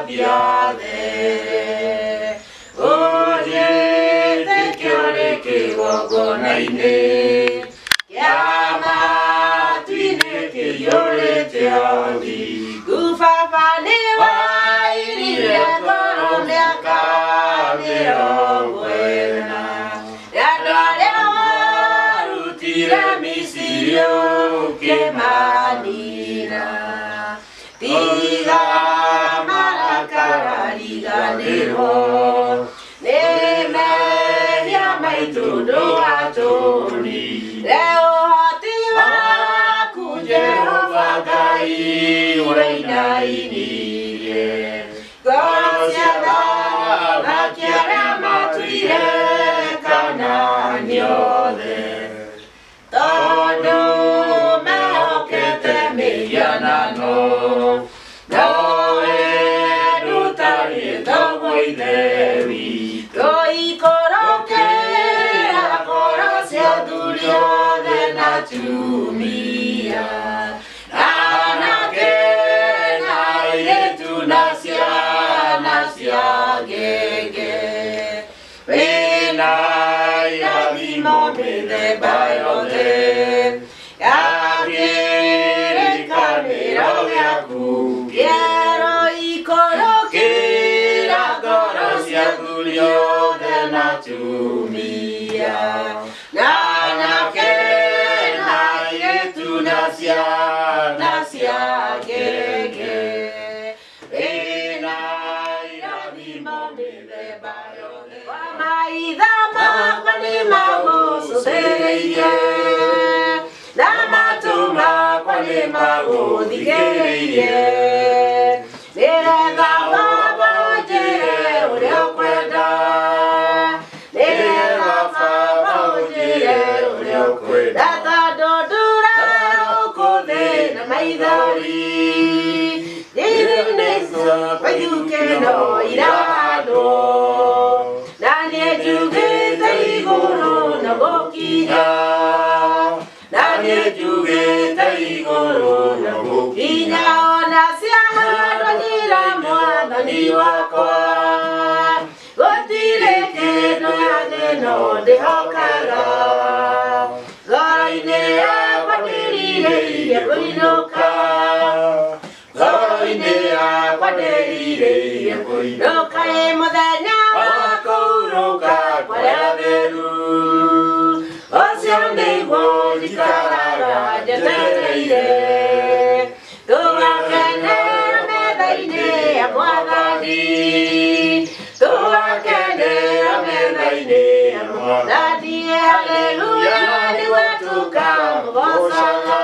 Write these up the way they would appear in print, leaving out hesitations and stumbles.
thiathe oye te kiore kigongona-inĩ kiama tuine kĩiyũrĩte othi gubaba nĩ wairire ngoro mĩaka 40 andũ arĩa warutire Misiri ũkĩmanina tiga marakara riganĩrwo nĩ mehia maitũ ndwatũrire ũhoti waku Jehova Ngai wĩinainirie ngoro cia athamaki arĩa matuire Kanaani othe tondũ mehokete mĩhianano nowe ndũtarĩ thoguo ithe witũ ikorokera ngoro cia athuri othe na atumia anake na airĩtu na ciana cia ngenge wĩna irathimo mĩthemba yothe ya kĩrĩkanĩro gĩaku kĩero ikorokera ngoro cia athuri othe na atumia na anake na airĩtu na ciana cia ngenge wĩna irathimo mĩthemba yothe maitho makwa nĩ magũcũthĩrĩirie na matũ makwa nĩ magũthikĩrĩirie nĩgetha Baba ũnjĩre ũrĩa ũkwenda nĩgetha Baba ũnjĩre ũrĩa ũkwenda tondũ ndũra ũkũthĩ na maithori thĩinĩ wa gĩkeno iratho na niĩ njugĩte igũrũ na gũkinya na niĩ njugĩte igũrũ na gũkinya ona ciahandwo njĩra Mwathani wakwa gũtirĩ kĩndũ ya thĩĩno ndĩhokaga ngoro-inĩ yakwa ndĩrirĩirie kũinũka ngoro-inĩ yakwa ndĩrirĩirie kũinũka mũthenya wa kũhurũka kũrĩa theru ũcio nĩguo njikaraga njetereire tũgakenera metha-inĩ ya Mwathani tũgakenera metha-inĩ ya Mwathani haleluya nĩwe tũkamũgocaga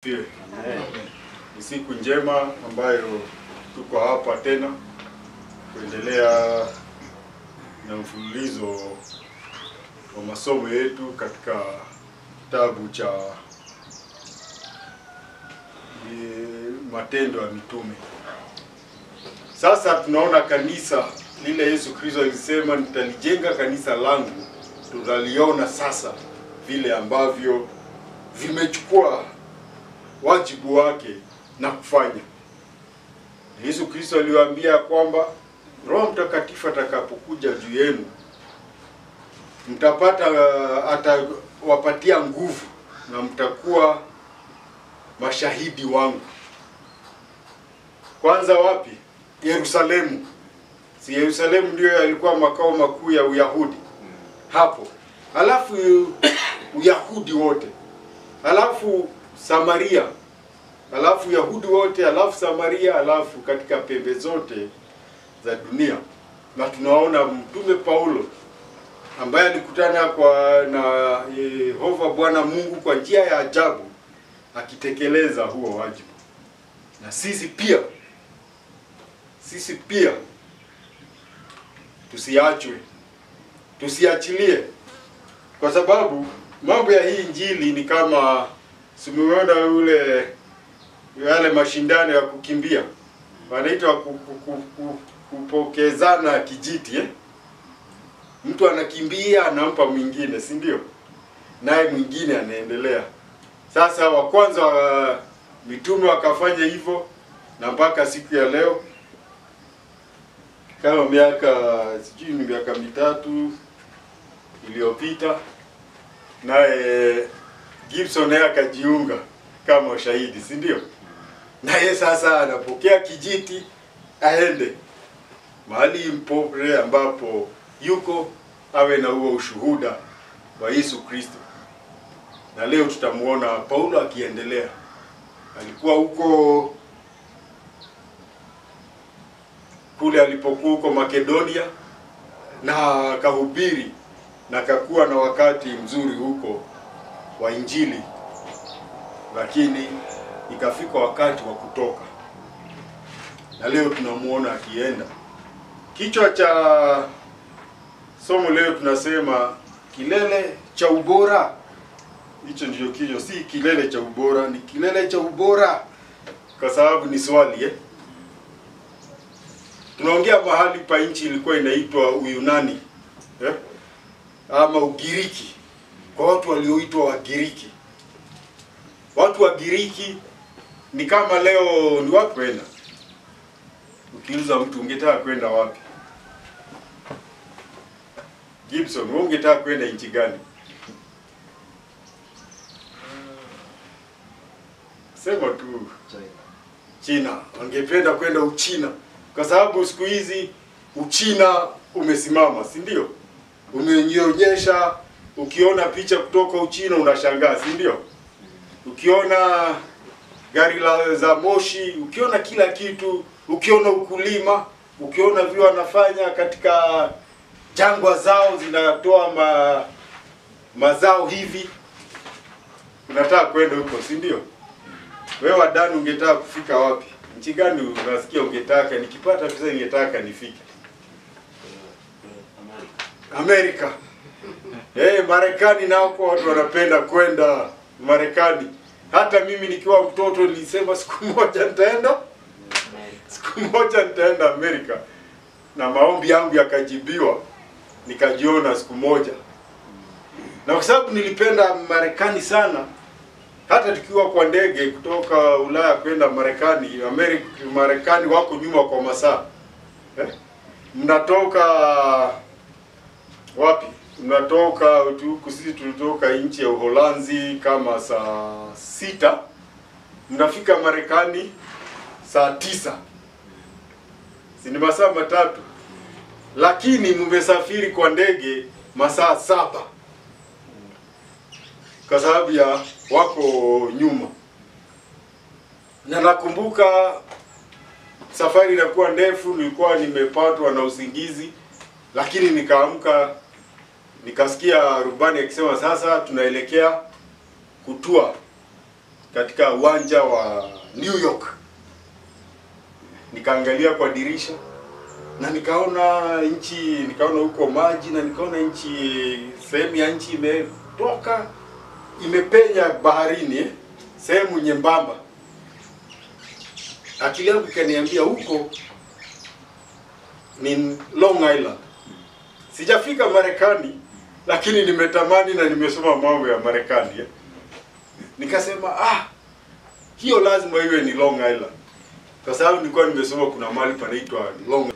Ni siku njema ambayo tuko hapa tena kuendelea na mfululizo wa masomo yetu katika kitabu cha Matendo ya Mitume. Sasa tunaona kanisa lile Yesu Kristo alisema nitalijenga kanisa langu, tunaliona sasa vile ambavyo vimechukua wajibu wake na kufanya. Yesu Kristo aliwaambia kwamba Roho Mtakatifu atakapokuja juu yenu mtapata atawapatia nguvu na mtakuwa mashahidi wangu. Kwanza wapi? Yerusalemu. Si Yerusalemu ndio yalikuwa makao makuu ya Uyahudi hapo. Alafu Uyahudi wote. Alafu Samaria. Alafu Yahudi wote, alafu Samaria, alafu katika pembe zote za dunia. Na tunaona mtume Paulo ambaye alikutana na Yehova Bwana Mungu kwa njia ya ajabu akitekeleza huo wajibu. Na sisi pia tusiachwe, tusiachilie, kwa sababu mambo ya hii injili ni kama simuona yale mashindano ya kukimbia, wanaitwa kupokezana kijiti Mtu anakimbia anampa mwingine, si ndio? Naye mwingine anaendelea. Sasa wa kwanza mitume wakafanya hivyo, na mpaka siku ya leo kama miaka 3 iliyopita, naye Gibson akajiunga kama shahidi, si ndio? Naye sasa anapokea kijiti aende mahali mpopre ambapo yuko awe na huo ushuhuda wa Yesu Kristo. Na leo tutamuona Paulo akiendelea. Alikuwa huko kule alipokuwa huko Makedonia na akahubiri na akakuwa na wakati mzuri huko wa injili. Lakini ikafika wakati wa kutoka. Na leo tunamuona akienda. Kichwa cha somo leo tunasema kilele cha ubora. Hicho ndio kichwa, si kilele cha ubora, ni kilele cha ubora. Kwa sababu ni swali Tunaongea mahali pa nchi ilikuwa inaitwa Uyunani ama Ugiriki, kwa watu walioitwa Wagiriki. Watu wa Giriki ni kama leo ni wapi kwenda? Ukiuliza mtu ungetaka kwenda wapi? Gibson, wewe ungetaka kwenda nchi gani? Sema tu China. Ungependa kwenda Uchina kwa sababu siku hizi Uchina umesimama, si ndio? Umenyonyesha, ukiona picha kutoka Uchina unashangaa, si ndio? Ukiona gari za moshi, ukiona kila kitu, ukiona ukulima, ukiona vile wanafanya katika jangwa zao zinatoa mazao hivi, unataka kwenda huko, si ndio? Wewe wadani ungetaka kufika wapi? Nchi gani unasikia ungetaka nikipata pesa ningetaka nifike? Amerika. Marekani nao kwa watu wanapenda kwenda Marekani. Hata mimi nikiwa mtoto nilisema siku moja nitaenda Amerika. Na maombi yangu yakajibiwa, nikajiona siku moja. Na kwa sababu nilipenda Marekani sana, hata tukiwa kwa ndege kutoka Ulaya kwenda Marekani, Marekani wako nyuma kwa masaa. Mnatoka wapi? Mnatoka sisi tulitoka nchi ya Uholanzi kama saa 6. Mnafika Marekani saa 9. Si ni masaa 3. Lakini mmesafiri kwa ndege masaa 7. Kwa sababu ya wako nyuma. Na nakumbuka safari inakuwa ndefu, nilikuwa nimepatwa na usingizi, lakini nikaamka nikasikia rubani akisema sasa tunaelekea kutua katika uwanja wa New York. Nikaangalia kwa dirisha na nikaona huko maji, na nikaona sehemu ya nchi imetoka imepenya baharini, sehemu nyembamba. Akili yangu ikaniambia huko ni Long Island. Sijafika Marekani, lakini nimetamani na nimesoma mambo ya Marekani. Nikasema hiyo lazima iwe ni Long Island. Kwa sababu nilikuwa nimesoma kuna mahali panaitwa Long,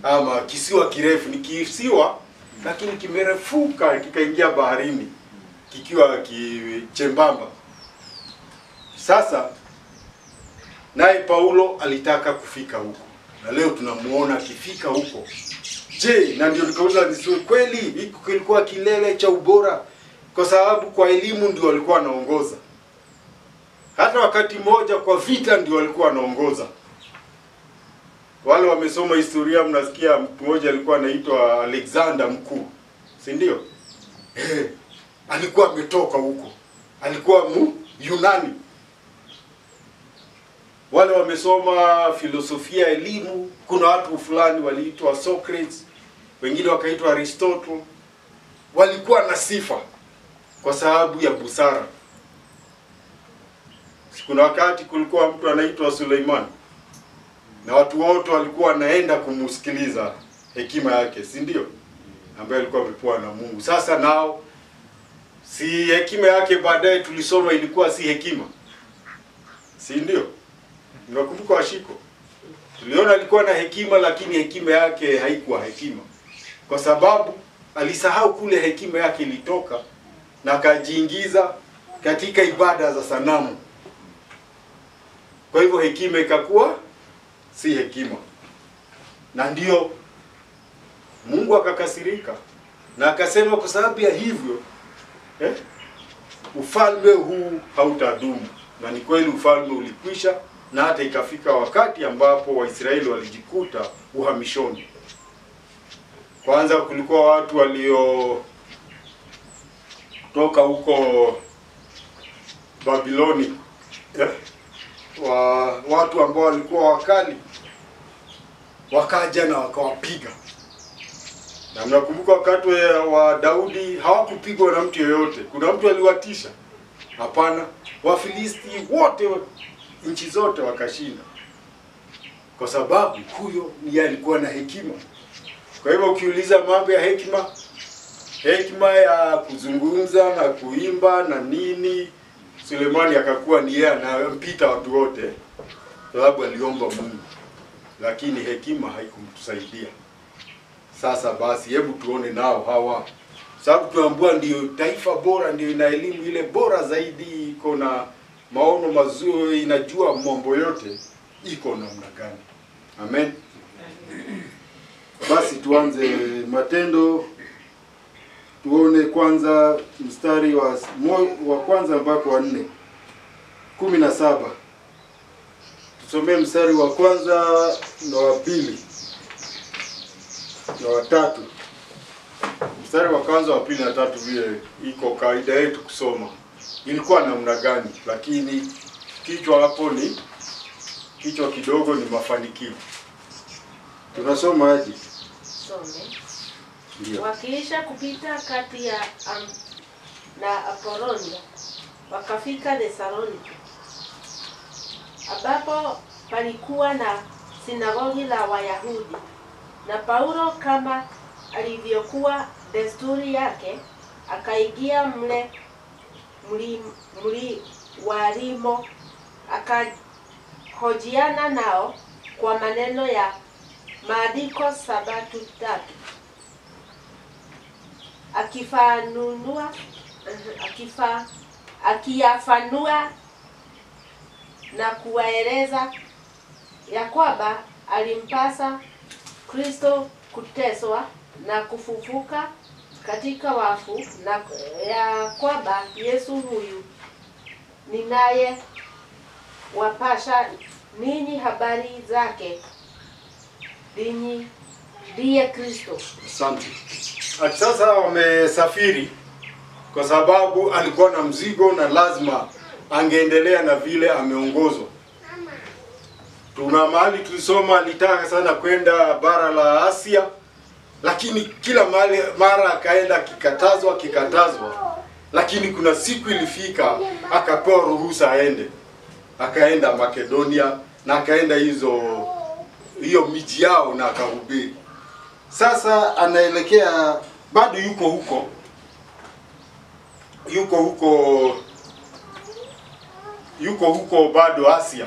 ama kisiwa kirefu. Ni kisiwa lakini kimerefuka kikaingia baharini kikiwa chembamba. Sasa naye Paulo alitaka kufika huko, na leo tunamuona akifika huko. Je, na ndio nikauliza ni kweli hiki kilikuwa kilele cha ubora, kwa sababu kwa elimu ndio walikuwa wanaongoza. Hata wakati mmoja kwa vita ndio walikuwa wanaongoza. Wale wamesoma historia mnasikia mtu mmoja alikuwa anaitwa Alexander Mkuu. Si ndio? Alikuwa ametoka huko. Alikuwa Yunani. Wale wamesoma filosofia, elimu, kuna watu fulani waliitwa Socrates, wengine wakaitwa Aristotle. Walikuwa na sifa kwa sababu ya busara. Kuna wakati kulikuwa mtu anaitwa Suleiman, na watu wote walikuwa wanaenda kumsikiliza hekima yake, si ndio? Ambaye alikuwa amepewa na Mungu. Sasa nao si hekima yake baadaye tulisoma ilikuwa si hekima, si ndio? Unakumbuka Washiko? Tuliona alikuwa na hekima, lakini hekima yake haikuwa hekima, kwa sababu alisahau kule hekima yake ilitoka na akajiingiza katika ibada za sanamu. Kwa hivyo hekima ikakuwa si hekima. Na ndio Mungu akakasirika na akasema kwa sababu ya hivyo ufalme huu hautadumu. Na ni kweli ufalme ulikwisha, na hata ikafika wakati ambapo Waisraeli walijikuta uhamishoni. Kwanza kulikuwa watu walio toka huko Babiloni, watu ambao walikuwa wakali, wakaja na wakawapiga. Na mnakumbuka wakati wa Daudi hawakupigwa na mtu yeyote. Kuna mtu aliwatisha? Hapana. Wafilisti wote nchi zote wakashinda, kwa sababu huyo ndiye alikuwa na hekima. Kwa hivyo ukiuliza mambo ya hekima ya kuzungumza na kuimba na nini, Sulemani akakuwa ni yeye anampita watu wote, sababu aliomba Mungu. Lakini hekima haikumtusaidia. Sasa basi hebu tuone nao hawa, sababu tunaambiwa ndio taifa bora, ndio ina elimu ile bora zaidi, iko na maono mazuri, inajua mambo yote, iko namna gani. Amen. Basi tuanze Matendo, tuone kwanza mstari wa kwanza mpaka wa 4. 17. Tusomee mstari wa kwanza na wa pili na wa tatu. Mstari wa kwanza, wa pili na tatu vile iko kaida yetu kusoma. Ilikuwa namna gani? Lakini kichwa hapo ni kichwa kidogo ni mafanikio. Tunasoma aje? Some. Wakiisha kupita kati ya na Apolonia, wakafika Thessaloniki, ambapo palikuwa na sinagogi la Wayahudi. Na Paulo, kama alivyokuwa desturi yake, akaingia mle walimo, akahojiana nao kwa maneno ya maandiko 7:3, akiyafanua na kuwaeleza ya kwamba alimpasa Kristo kuteswa na kufufuka katika wafu, na ya kwamba Yesu huyu ninaye wapasha ninyi habari zake ndiye Kristo. Asante. Sasa wamesafiri kwa sababu alikuwa na mzigo na lazima angeendelea na vile ameongozwa. Tuna mahali tulisoma alitaka sana kwenda bara la Asia, lakini kila mara akaenda kikatazwa, lakini kuna siku ilifika akapewa ruhusa aende. Akaenda Makedonia na akaenda hiyo miji yao na akahubiri. Sasa anaelekea, bado yuko huko bado Asia.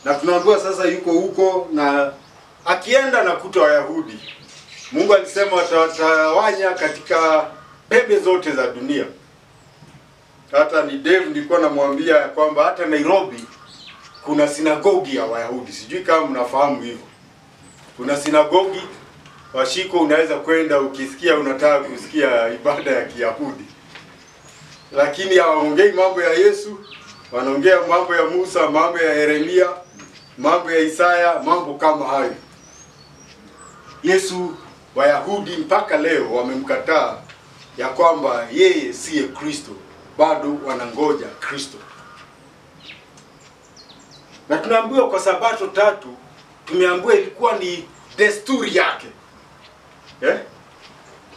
Na tunaambiwa sasa yuko huko na akienda na kuta Wayahudi. Mungu alisema watawanya katika pembe zote za dunia. Hata ni Dave nilikuwa namwambia kwamba hata Nairobi kuna sinagogi ya Wayahudi. Sijui kama mnafahamu hivyo. Kuna sinagogi washiko, unaweza kwenda ukisikia unataka kusikia ibada ya Kiyahudi. Lakini hawaongei mambo ya Yesu, wanaongea mambo ya Musa, mambo ya Yeremia, mambo ya Isaya, mambo kama hayo. Yesu, Wayahudi mpaka leo wamemkataa ya kwamba yeye siye Kristo, bado wanangoja Kristo. Na tunaambiwa kwa Sabato 3, tumeambiwa ilikuwa ni desturi yake.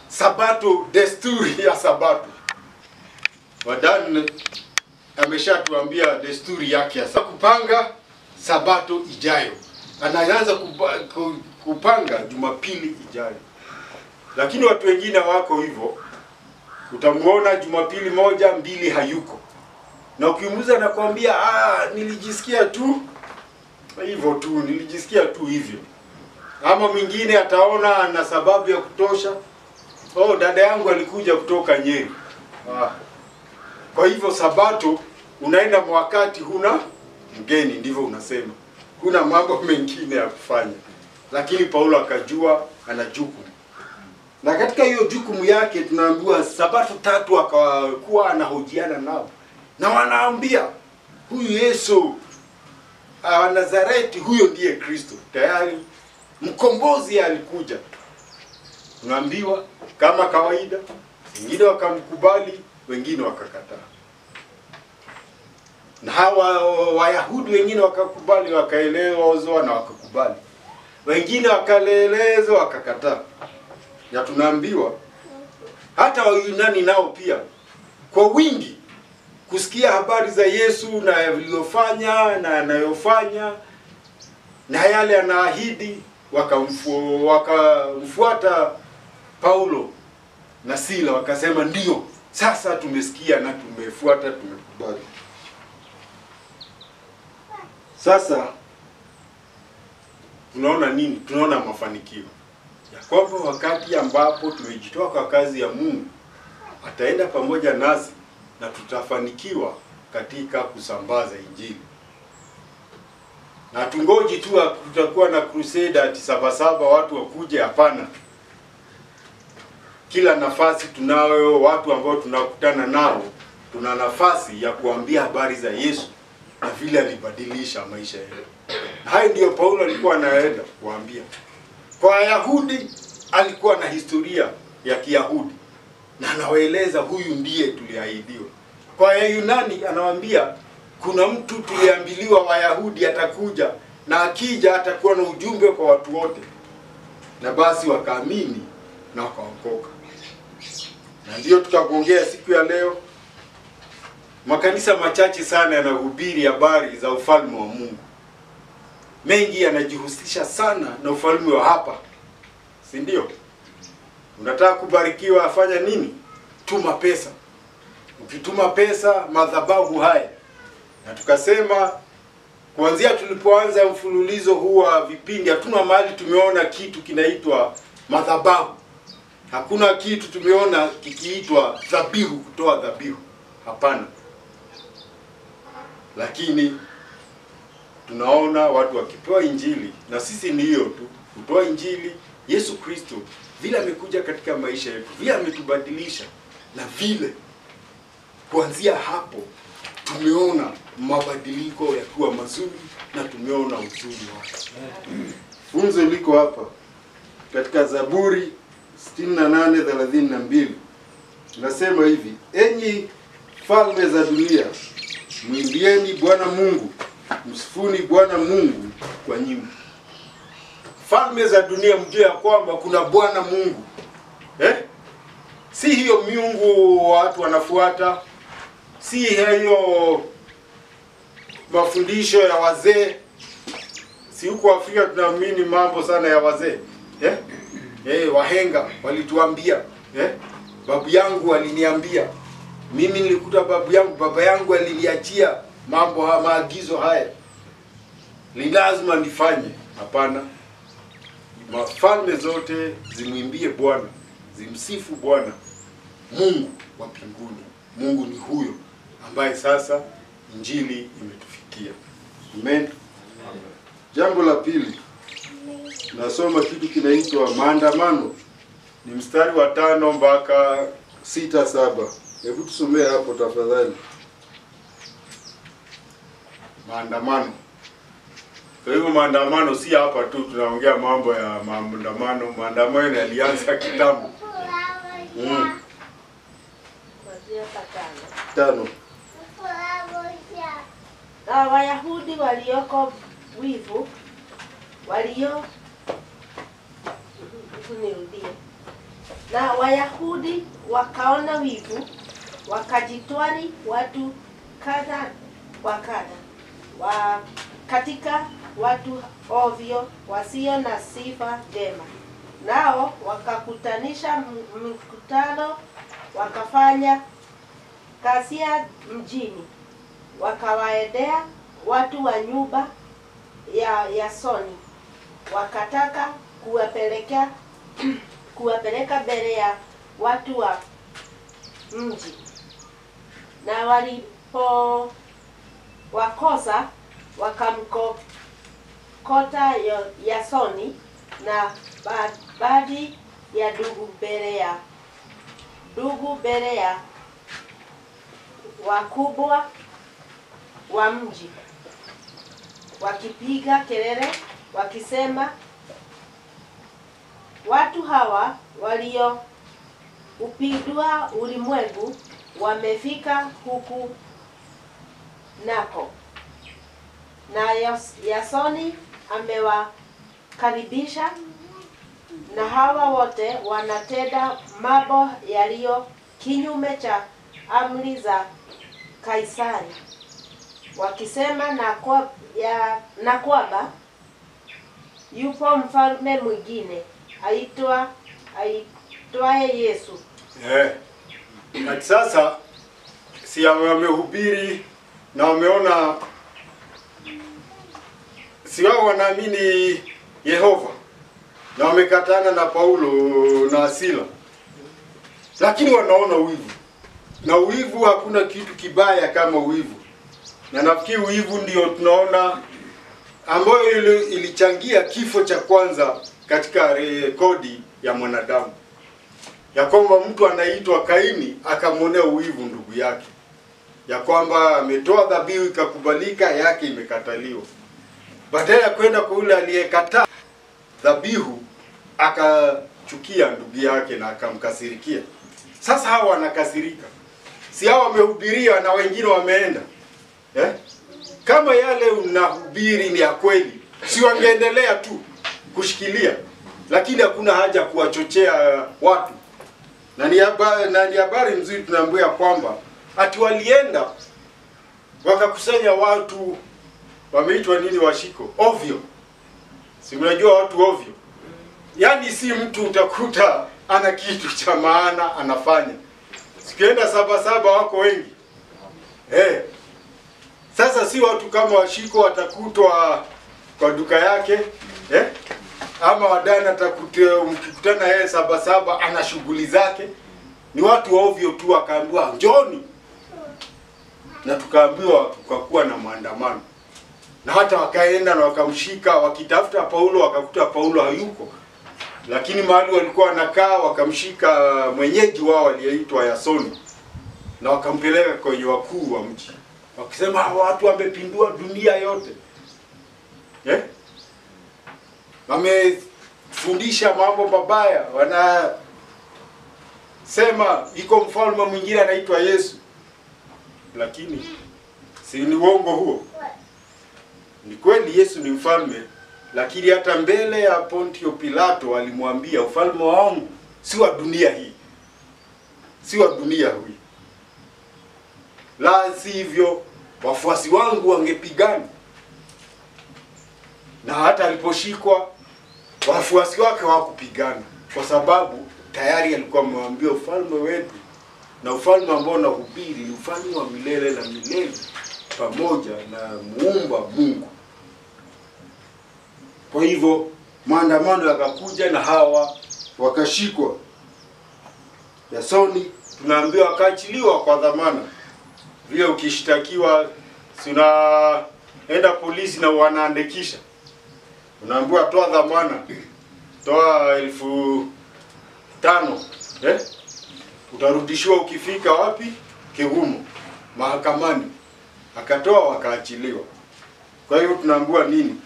Sabato, desturi ya Sabato. Wadan ameshatuambia desturi yake ya kupanga Sabato ijayo. Anaanza kupanga Jumapili ijayo. Lakini watu wengine wako hivyo. Utamuona Jumapili 1, 2 hayuko. Na ukimuuliza anakuambia nilijisikia tu hivyo tu, nilijisikia tu hivyo. Ama mwingine ataona ana sababu ya kutosha. Dada yangu alikuja kutoka Nyeri. Kwa hivyo Sabato unaenda wakati huna mgeni, ndivyo unasema. Kuna mambo mengine ya kufanya. Lakini Paulo akajua ana jukumu. Na katika hiyo jukumu yake tunaambiwa Sabato 3 akakuwa anahojiana nao. Na wanaambia huyu Yesu wa Nazareti, huyo ndiye Kristo. Tayari mkombozi alikuja. Tunaambiwa kama kawaida, wengine wakamkubali, wengine wakakataa. Na hawa Wayahudi wengine wakakubali, wakaelezwa na wakakubali. Wengine wakalelezwa wakakataa. Na tunaambiwa hata Wayunani nao pia kwa wingi kusikia habari za Yesu na aliyofanya na anayofanya na yale anaahidi, wakamfuata Paulo na Sila, wakasema ndio, sasa tumesikia na tumefuata, tumekubali. Sasa tunaona nini? Tunaona mafanikio ya kwamba wakati ambapo tumejitoa kwa kazi ya Mungu, ataenda pamoja nasi na tutafanikiwa katika kusambaza Injili. Na tungoji tu tutakuwa na crusade ati Sabasaba watu wakuje, hapana. Kila nafasi tunayo, watu ambao tunakutana nao, tuna nafasi ya kuambia habari za Yesu na vile alibadilisha maisha yetu. Hayo ndio Paulo alikuwa anaenda kuambia. Kwa Wayahudi alikuwa na historia ya Kiyahudi na anawaeleza huyu ndiye tuliahidiwa. Kwa Wayunani anawaambia kuna mtu tuliambiliwa Wayahudi atakuja na akija atakuwa na ujumbe kwa watu wote. Na basi wakaamini na wakaokoka. Na ndio tutakuongea siku ya leo. Makanisa machache sana yanahubiri habari za ufalme wa Mungu. Mengi yanajihusisha sana na ufalme wa hapa. Si ndio? Unataka kubarikiwa, afanya nini? Tuma pesa. Ukituma pesa, madhabahu haya. Na tukasema kuanzia tulipoanza mfululizo huu wa vipindi, hatuna mahali tumeona kitu kinaitwa madhabahu. Hakuna kitu tumeona kikiitwa dhabihu, kutoa dhabihu. Hapana. Lakini tunaona watu wakipewa Injili, na sisi ni hiyo tu, kutoa Injili. Yesu Kristo vile amekuja katika maisha yetu, vile ametubadilisha, na vile kuanzia hapo tumeona mabadiliko yakiwa mazuri na tumeona uzuri wake. Funzo liko hapa katika Zaburi 68:32. Nasema hivi: enyi falme za dunia, Mwimbieni Bwana Mungu, msifuni Bwana Mungu kwa nyimbo. Falme za dunia mjue ya kwamba kuna Bwana Mungu. Si hiyo miungu watu wanafuata, si hiyo mafundisho ya wazee. Si huko Afrika tunaamini mambo sana ya wazee. Wahenga walituambia, babu yangu aliniambia. Mimi nilikuta baba yangu aliniachia mambo maagizo haya. Ni lazima nifanye. Hapana. Mafalme zote zimwimbie Bwana, zimsifu Bwana Mungu wa mbinguni. Mungu ni huyo ambaye sasa injili imetufikia. Amen. Jambo la pili, nasoma kitu kinaitwa maandamano. Ni mstari wa 5 mpaka 6-7. Hebu tusomee hapo tafadhali. Maandamano. Kwa hivyo maandamano si hapa tu tunaongea mambo ya maandamano. Maandamano yalianza kitambo. Tano. Na Wayahudi walioko wivu na Wayahudi wakaona wivu, wakajitwari watu kadha wa kadha katika watu ovyo wasio na sifa njema. Nao wakakutanisha mkutano, wakafanya kasia mjini, wakawaendea watu wa nyumba ya Yasoni, wakataka kuwapeleka mbele ya watu wa mji. Na walipo wakosa, wakamkokota Yasoni na baadhi ya ndugu mbele ya wakubwa wa mji, wakipiga kelele wakisema, watu hawa walio upindua ulimwengu wamefika huku nako, na Yasoni amewakaribisha, na hawa wote wanatenda mambo yaliyo kinyume cha amri za Kaisari, wakisema na kwamba yupo mfalme mwingine aitwaye Yesu. Na sasa si wamehubiri na wameona, si wao wanaamini Yehova na wamekatana na Paulo na Sila, lakini wanaona wivu. Na wivu, hakuna kitu kibaya kama wivu. Na nafikiri wivu ndio tunaona ambayo ilichangia kifo cha kwanza katika rekodi ya mwanadamu, ya kwamba mtu anaitwa Kaini akamwonea wivu ndugu yake, ya kwamba ametoa dhabihu ikakubalika, yake imekataliwa. Badala ya kwenda kwa yule aliyekataa dhabihu, akachukia ndugu yake na akamkasirikia. Sasa hawa wanakasirika. Si hao wamehubiria na wengine wameenda. Kama yale unahubiri ni ya kweli, si wangeendelea tu kushikilia. Lakini hakuna haja kuwachochea watu. Na ni habari nzuri tunaambiwa kwamba ati walienda wakakusanya watu, wameitwa nini, washiko ovyo. Si mnajua watu ovyo? Yaani si mtu utakuta ana kitu cha maana anafanya. Sikienda Sabasaba wako wengi. Sasa si watu kama washiko watakutwa kwa duka yake, ama wadana mkikutana yeye Sabasaba ana shughuli zake. Ni watu ovyo tu, wakaambiwa njoni. Na tukaambiwa kukakuwa na maandamano. Na hata wakaenda na wakamshika, wakitafuta Paulo, wakakuta Paulo hayuko. Lakini mahali walikuwa wanakaa wakamshika mwenyeji wao aliyeitwa Yasoni na wakampeleka kwenye wakuu wa mji. Wakisema watu wamepindua dunia yote. Wamefundisha mambo mabaya, wanasema iko mfalme mwingine anaitwa Yesu. Lakini Si ni uongo huo? Ni kweli Yesu ni mfalme, lakini hata mbele ya Pontio Pilato alimwambia ufalme wangu si wa dunia hii. Si wa dunia hii. La sivyo wafuasi wangu wangepigana. Na hata aliposhikwa wafuasi wake hawakupigana kwa sababu tayari alikuwa amemwambia ufalme wetu na ufalme ambao nahubiri ni ufalme wa milele na milele pamoja na muumba Mungu. Kwa hivyo maandamano yakakuja na hawa wakashikwa. Yasoni tunaambiwa akaachiliwa kwa dhamana. Vile ukishtakiwa unaenda polisi na wanaandikisha. Unaambiwa toa dhamana. Toa 5,000. Utarudishiwa ukifika wapi? Kigumo. Mahakamani. Akatoa wakaachiliwa. Kwa hiyo tunaambiwa nini?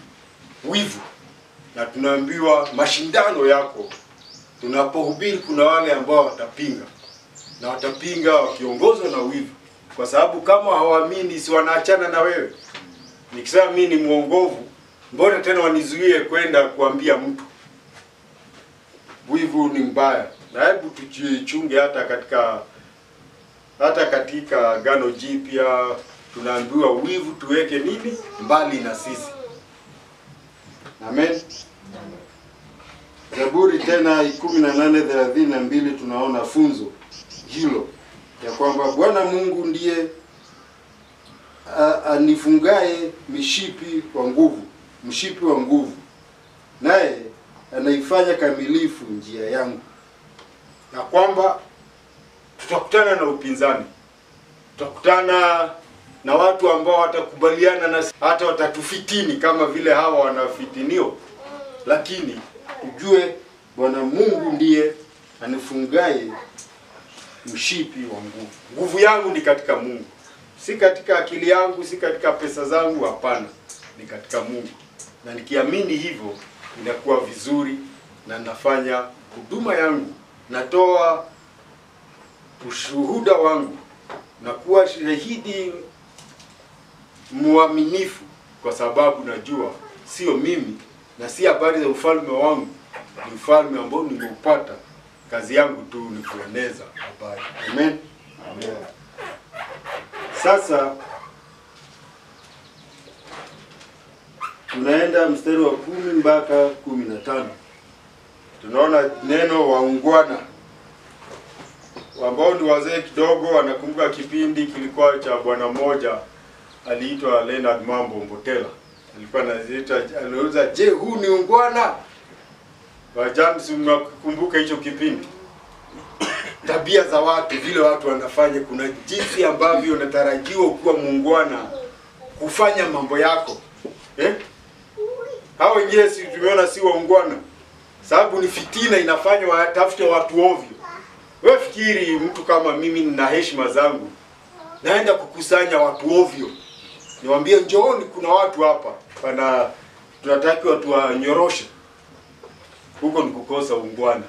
Wivu. Na tunaambiwa mashindano yako. Tunapohubiri kuna wale ambao watapinga. Na watapinga wakiongozwa na wivu. Kwa sababu kama hawaamini si wanaachana na wewe. Nikisema mimi ni muongovu, mbona tena wanizuie kwenda kuambia mtu? Wivu ni mbaya. Na hebu tujichunge hata katika Agano Jipya tunaambiwa wivu tuweke nini? Mbali na sisi. Amen. Zaburi tena 18:32 tunaona funzo hilo ya kwamba Bwana Mungu ndiye anifungaye mshipi wa nguvu. Naye anaifanya kamilifu njia yangu. Na kwamba tutakutana na upinzani. Tutakutana na watu ambao watakubaliana na hata watatufitini kama vile hawa wanafitiniwa. Lakini ujue Bwana Mungu ndiye anifungaye mshipi wa nguvu. Nguvu yangu ni katika Mungu. Si katika akili yangu, si katika pesa zangu, hapana. Ni katika Mungu. Na nikiamini hivyo inakuwa vizuri na nafanya huduma yangu. Natoa ushuhuda wangu na kuwa shahidi muaminifu kwa sababu najua sio mimi na si habari za ufalme wangu, ni ufalme ambao nimeupata. Kazi yangu tu ni kueneza habari. Amen. Amen. Sasa tunaenda mstari wa 10 mpaka 15. Tunaona neno waungwana. Ambao ni wazee kidogo wanakumbuka kipindi kilikuwa cha bwana mmoja aliitwa Leonard Mambo Mbotela. Alikuwa anauliza, "Je, huu ni ungwana?" Wajamsi mnakumbuka hicho kipindi? Tabia za watu, vile watu wanafanya, kuna jinsi ambavyo unatarajiwa kuwa muungwana kufanya mambo yako. Hao wengine si tumeona si waungwana. Sababu ni fitina inafanywa watafute watu ovyo. Wewe fikiri mtu kama mimi nina heshima zangu. Naenda kukusanya watu ovyo. Niwaambie njooni kuna watu hapa. Tunataka watu wanyoroshe. Huko ni kukosa ungwana.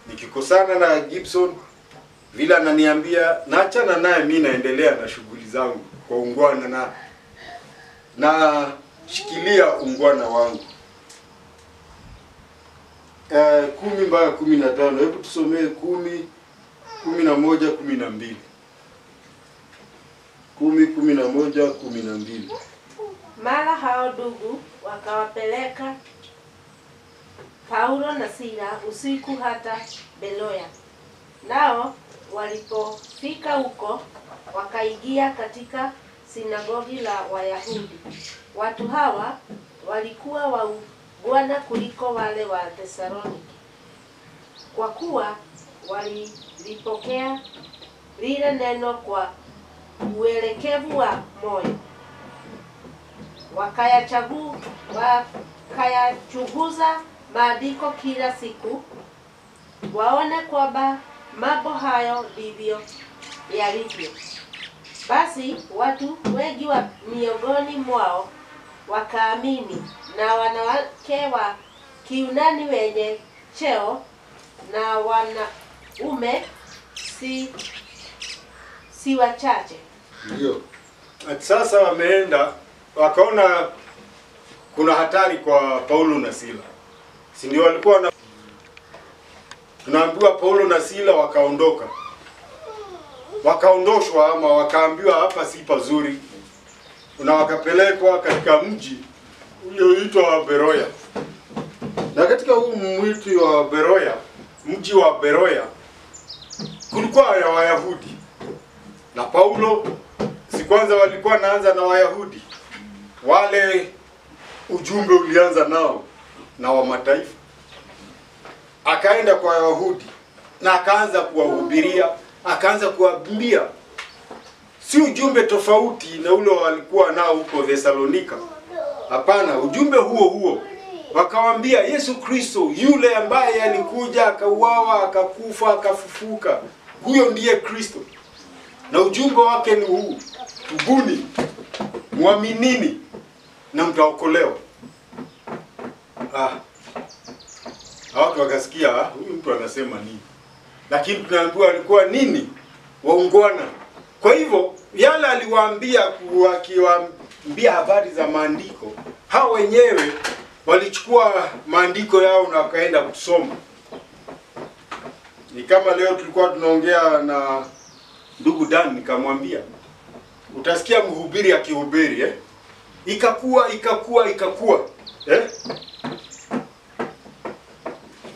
Nikikosana na Gibson vile ananiambia naachana naye, mimi naendelea na shughuli zangu kwa ungwana na shikilia ungwana wangu. 10 mpaka 15. Hebu tusomee 10, 11, 12. 10, 11, 12. Mara hao ndugu wakawapeleka Paulo na Sila usiku hata Beloya. Nao walipofika huko wakaingia katika sinagogi la Wayahudi. Watu hawa walikuwa waungwana kuliko wale wa Thesaloniki, kwa kuwa walipokea lile neno kwa uelekevu wa moyo. Wakayachunguza maandiko kila siku waone kwamba mambo hayo ndivyo yalivyo. Basi watu wengi wa miongoni mwao wakaamini, na wanawake wa Kiyunani wenye cheo na wanaume si wachache. Ndio. Sasa wameenda wakaona kuna hatari kwa Paulo na Sila. Si ndio walikuwa na tunaambiwa Paulo na Sila wakaondoka. Wakaondoshwa ama wakaambiwa hapa si pazuri. Na wakapelekwa katika mji ulioitwa Beroya. Na katika huu mji wa Beroya, mji wa Beroya kulikuwa ya Wayahudi. Na Paulo si kwanza walikuwa naanza na Wayahudi. Wale ujumbe ulianza nao na wa mataifa. Akaenda kwa Wayahudi na akaanza kuwahubiria, akaanza kuwaambia si ujumbe tofauti na ule walikuwa nao huko Thessalonika. Hapana, ujumbe huo huo. Wakawaambia Yesu Kristo yule ambaye alikuja akauawa, akakufa, akafufuka. Huyo ndiye Kristo. Na ujumbe wake ni huu: tubuni, muaminini na mtaokolewa. Watu wakasikia huyu mtu anasema nini? Lakini tunaambiwa alikuwa nini? Waungwana. Kwa hivyo yale aliwaambia akiwaambia habari za maandiko, hao wenyewe walichukua maandiko yao na wakaenda kusoma. Ni kama leo tulikuwa tunaongea na ndugu Dan, nikamwambia utasikia mhubiri akihubiri ikakua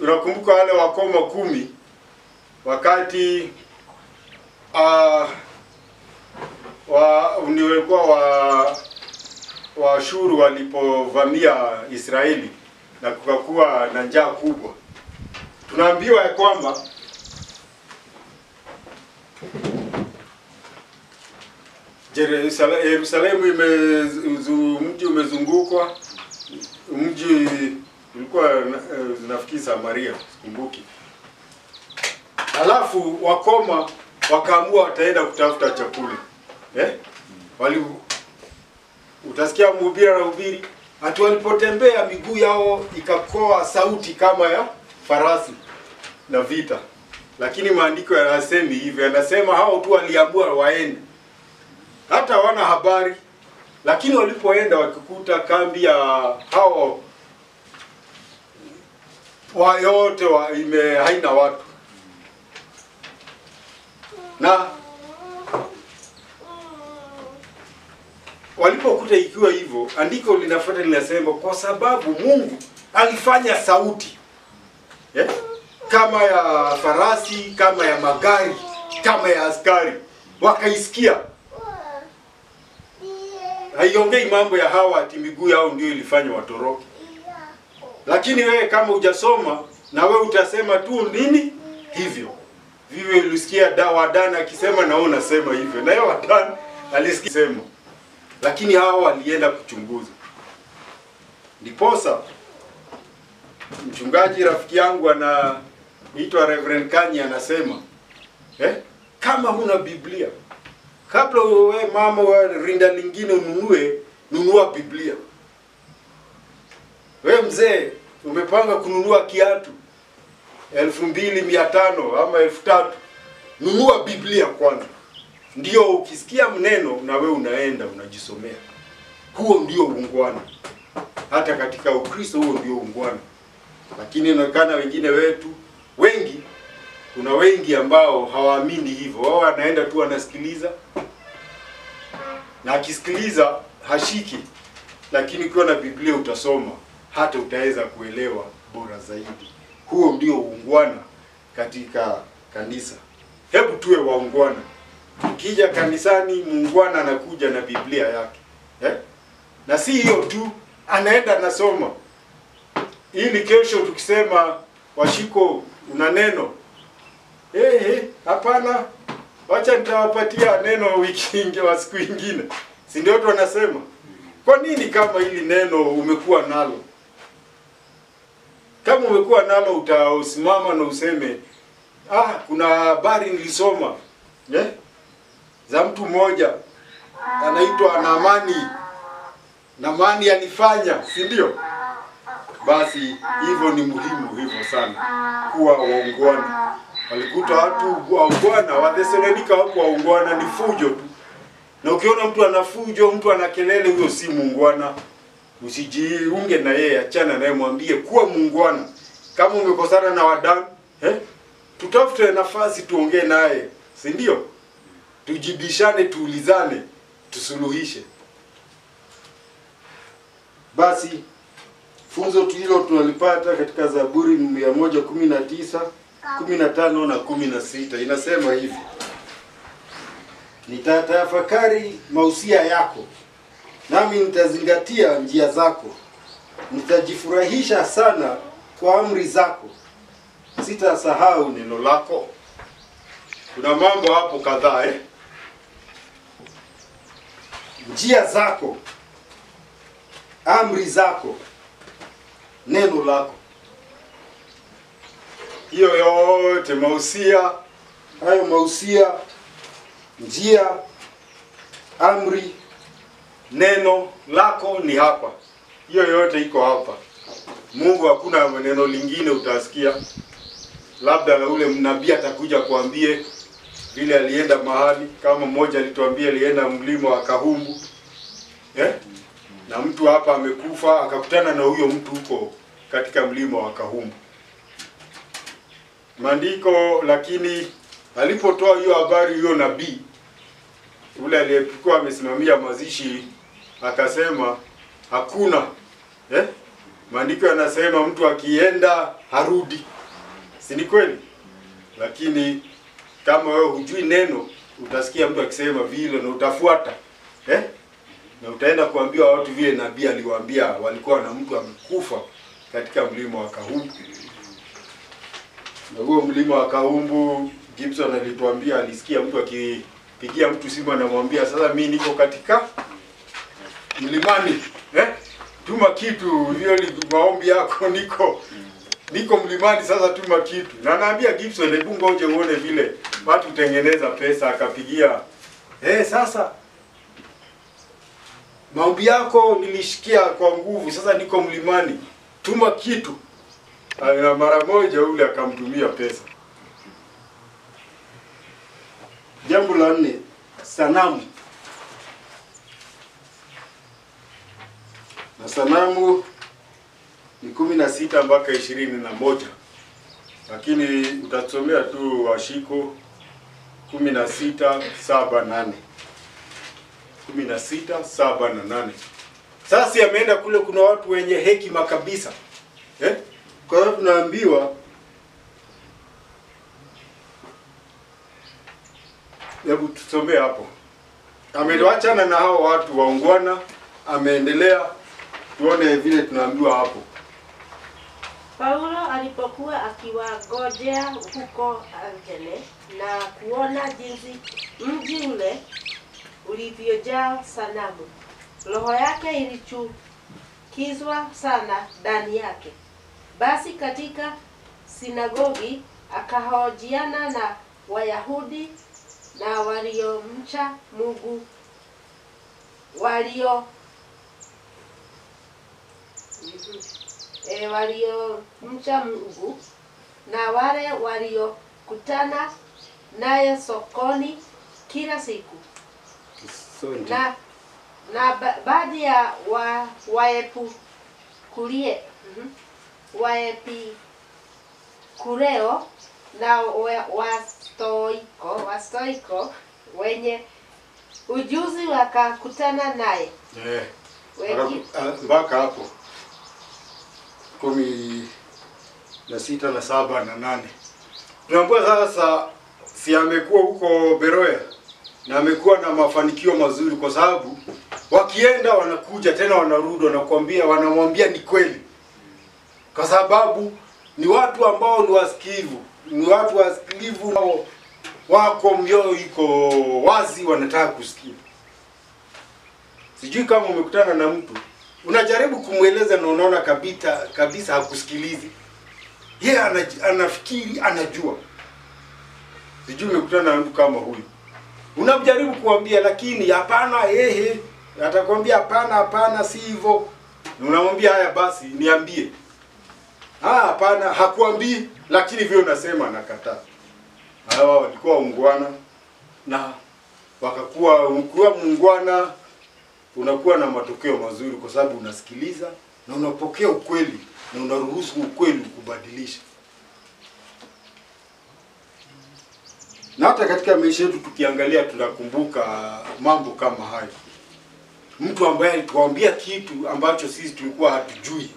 unakumbuka wale wakoma 10 wakati Waashuru walipovamia Israeli na kukakuwa na njaa kubwa. Tunaambiwa ya kwamba Yerusalemu mji umezungukwa, mji ulikuwa nafikiri Samaria, sikumbuki. Alafu wakoma wakaamua wataenda kutafuta chakula. Utasikia mhubiri anahubiri, hata walipotembea miguu yao ikakoa sauti kama ya farasi na vita. Lakini maandiko yanasema hivi, yanasema hao tu waliamua waende. Hata wana habari, lakini walipoenda wakikuta kambi ya hao yote haina watu. Na walipokuta ikiwa hivyo, andiko linafuata linasema kwa sababu Mungu alifanya sauti kama ya farasi, kama ya magari, kama ya askari, wakaisikia. Haiongei mambo ya hawa ati miguu yao ndio ilifanya watoroke. Lakini wewe kama hujasoma, na wewe utasema tu nini hivyo. Vivyo ulisikia Wadani akisema na wewe unasema hivyo. Na yeye Wadani alisikia sema. Lakini hao walienda kuchunguza. Ndiposa mchungaji rafiki yangu anaitwa Reverend Kanyi anasema, kama huna Biblia, kabla wewe mama wa rinda lingine nunua Biblia. Wewe mzee umepanga kununua kiatu 2,500 ama 3,000, nunua Biblia kwanza. Ndio ukisikia mneno na wewe unaenda unajisomea. Huo ndio uungwana. Hata katika Ukristo huo ndio uungwana. Lakini inaonekana wengine wetu kuna wengi ambao hawaamini hivyo. Wao wanaenda tu wanasikiliza. Na akisikiliza hashiki. Lakini ukiwa na Biblia utasoma, hata utaweza kuelewa bora zaidi. Huo ndio uungwana katika kanisa. Hebu tuwe waungwana. Ukija kanisani, muungwana anakuja na Biblia yake. Na si hiyo tu, anaenda nasoma. Ili kesho tukisema Washiko una neno. Hapana. Wacha nitawapatia neno wiki wa siku nyingine. Si ndio watu wanasema? Kwa nini kama hili neno umekuwa nalo? Kama umekuwa nalo utasimama na useme, kuna habari nilisoma. Za mtu mmoja anaitwa Naamani alifanya, si ndio? Basi hivyo ni muhimu hivyo sana kuwa waungwana. Walikuta watu waungwana, wa Thessalonika hapo waungwana ni fujo tu. Na ukiona mtu anafujo, mtu ana kelele, huyo si muungwana. Usijiunge na yeye, achana naye, mwambie kuwa muungwana. Kama umekosana na wadau, tutafute nafasi tuongee naye, si ndio? Tujibishane, tuulizane, tusuluhishe. Basi funzo hilo tunalipata katika Zaburi 119, 15 na 16. Inasema hivi: nitatafakari mausia yako, nami nitazingatia njia zako. Nitajifurahisha sana kwa amri zako, sitasahau neno lako. Kuna mambo hapo kadhaa njia zako, amri zako, neno lako. Hiyo yote mausia, hayo mausia, njia, amri, neno lako ni hapa. Hiyo yote iko hapa. Mungu hakuna neno lingine utasikia. Labda na ule mnabii atakuja kuambie vile alienda mahali, kama mmoja alituambia alienda mlima wa Kahumbu. Na mtu hapa amekufa, akakutana na huyo mtu huko katika mlima wa Kahumbu. Maandiko, lakini alipotoa hiyo habari, hiyo nabii ule aliyekuwa amesimamia mazishi akasema hakuna. Maandiko yanasema mtu akienda harudi. Si ni kweli? Lakini kama wewe hujui neno, utasikia mtu akisema vile na utafuata. Na utaenda kuambiwa watu vile nabii aliwaambia walikuwa na mtu amekufa katika mlima wa Kahumbu. Na huo mlima wa Kahumbu, Gibson alituambia alisikia mtu akipigia mtu simu anamwambia, sasa mimi niko katika mlimani. Tuma kitu, hiyo ni maombi yako, niko mlimani, sasa tuma kitu. Na anaambia Gibson, hebu ngoje uone vile watu tengeneza pesa. Akapigia, sasa maombi yako nilishikia kwa nguvu, sasa niko mlimani, tuma kitu. Na mara moja ule akamtumia pesa. Jambo la 4, sanamu. Na sanamu ni 16 mpaka 21. Lakini utasomea tu Washiko 16:7-8. 16:7-8. Sasa ameenda kule, kuna watu wenye hekima kabisa. Kwa hiyo tunaambiwa, hebu tusomee hapo. Ameachana na hao watu waungwana, ameendelea, tuone vile tunaambiwa hapo. Paulo alipokuwa akiwangojea huko Athene na kuona jinsi mji ule ulivyojaa sanamu, roho yake ilichukizwa sana ndani yake. Basi katika sinagogi akahojiana na Wayahudi na waliomcha Mungu, waliomcha Mungu na wale waliokutana naye sokoni kila siku. Na baadhi ya Waepikureo na Wastoiko wenye ujuzi wakakutana naye. Mpaka hapo 16 na 7 na 8. Tunaambiwa sasa si amekuwa huko Beroya na amekuwa na mafanikio mazuri, kwa sababu wakienda wanakuja tena wanarudi, wanamwambia ni kweli. Kwa sababu ni watu ambao ni wasikivu, ni watu wasikilivu, wako mioyo iko wazi, wanataka kusikia. Sijui kama umekutana na mtu unajaribu kumweleza na unaona kabisa hakusikilizi. Yeye anafikiri anajua. Sijui umekutana na mtu kama huyu. Unamjaribu kuambia lakini hapana, atakwambia hapana si hivyo. Unamwambia haya basi niambie. Hapana, hakuambii, lakini vile unasema anakataa. Hawa walikuwa ungwana na wakakuwa, ukiwa muungwana unakuwa na matokeo mazuri, kwa sababu unasikiliza na unapokea ukweli na unaruhusu ukweli kubadilisha. Na hata katika maisha yetu tukiangalia, tunakumbuka mambo kama hayo. Mtu ambaye alituambia kitu ambacho sisi tulikuwa hatujui,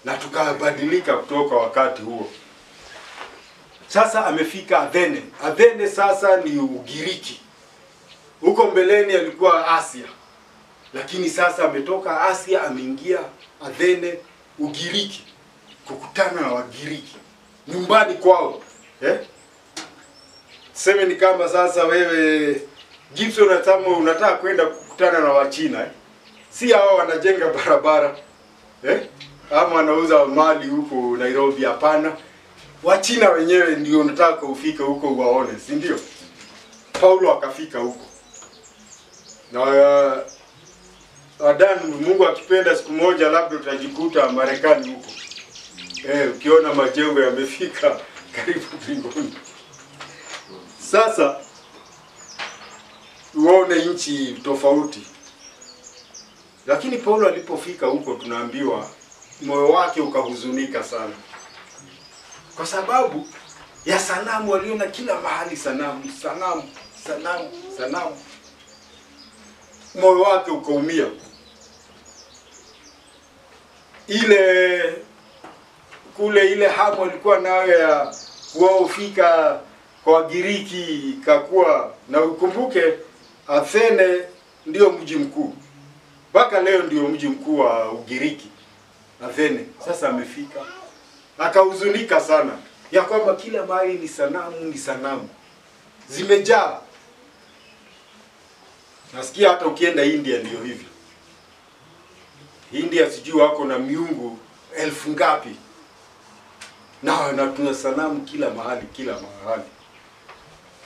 na tukabadilika kutoka wakati huo. Sasa amefika Athene. Athene sasa ni Ugiriki. Huko mbeleni alikuwa Asia. Lakini sasa ametoka Asia ameingia Athene, Ugiriki, kukutana na Wagiriki nyumbani kwao. Sema ni kama sasa wewe Gibson unataka kwenda kukutana na Wachina. Si hao wanajenga barabara. Ama wanauza mali huko Nairobi, hapana. Wachina wenyewe ndio unataka ufike huko uwaone, si ndio? Paulo akafika huko. Na Adan, Mungu akipenda siku moja labda utajikuta Marekani huko. Ukiona majengo yamefika karibu mbinguni. Sasa uone nchi tofauti. Lakini Paulo alipofika huko, tunaambiwa moyo wake ukahuzunika sana. Kwa sababu ya sanamu, waliona kila mahali sanamu, sanamu, sanamu, sanamu. Moyo wake ukaumia. Ile hamu alikuwa nayo ya kuofika kwa Wagiriki ikakuwa, na ukumbuke Athene ndio mji mkuu. Mpaka leo ndio mji mkuu wa Ugiriki, Athene. Sasa amefika. Akahuzunika sana ya kwamba kila mahali ni sanamu, ni sanamu. Zimejaa. Nasikia hata ukienda India ndio hivyo. India sijui wako na miungu 1000 ngapi. Na tuna sanamu kila mahali, kila mahali.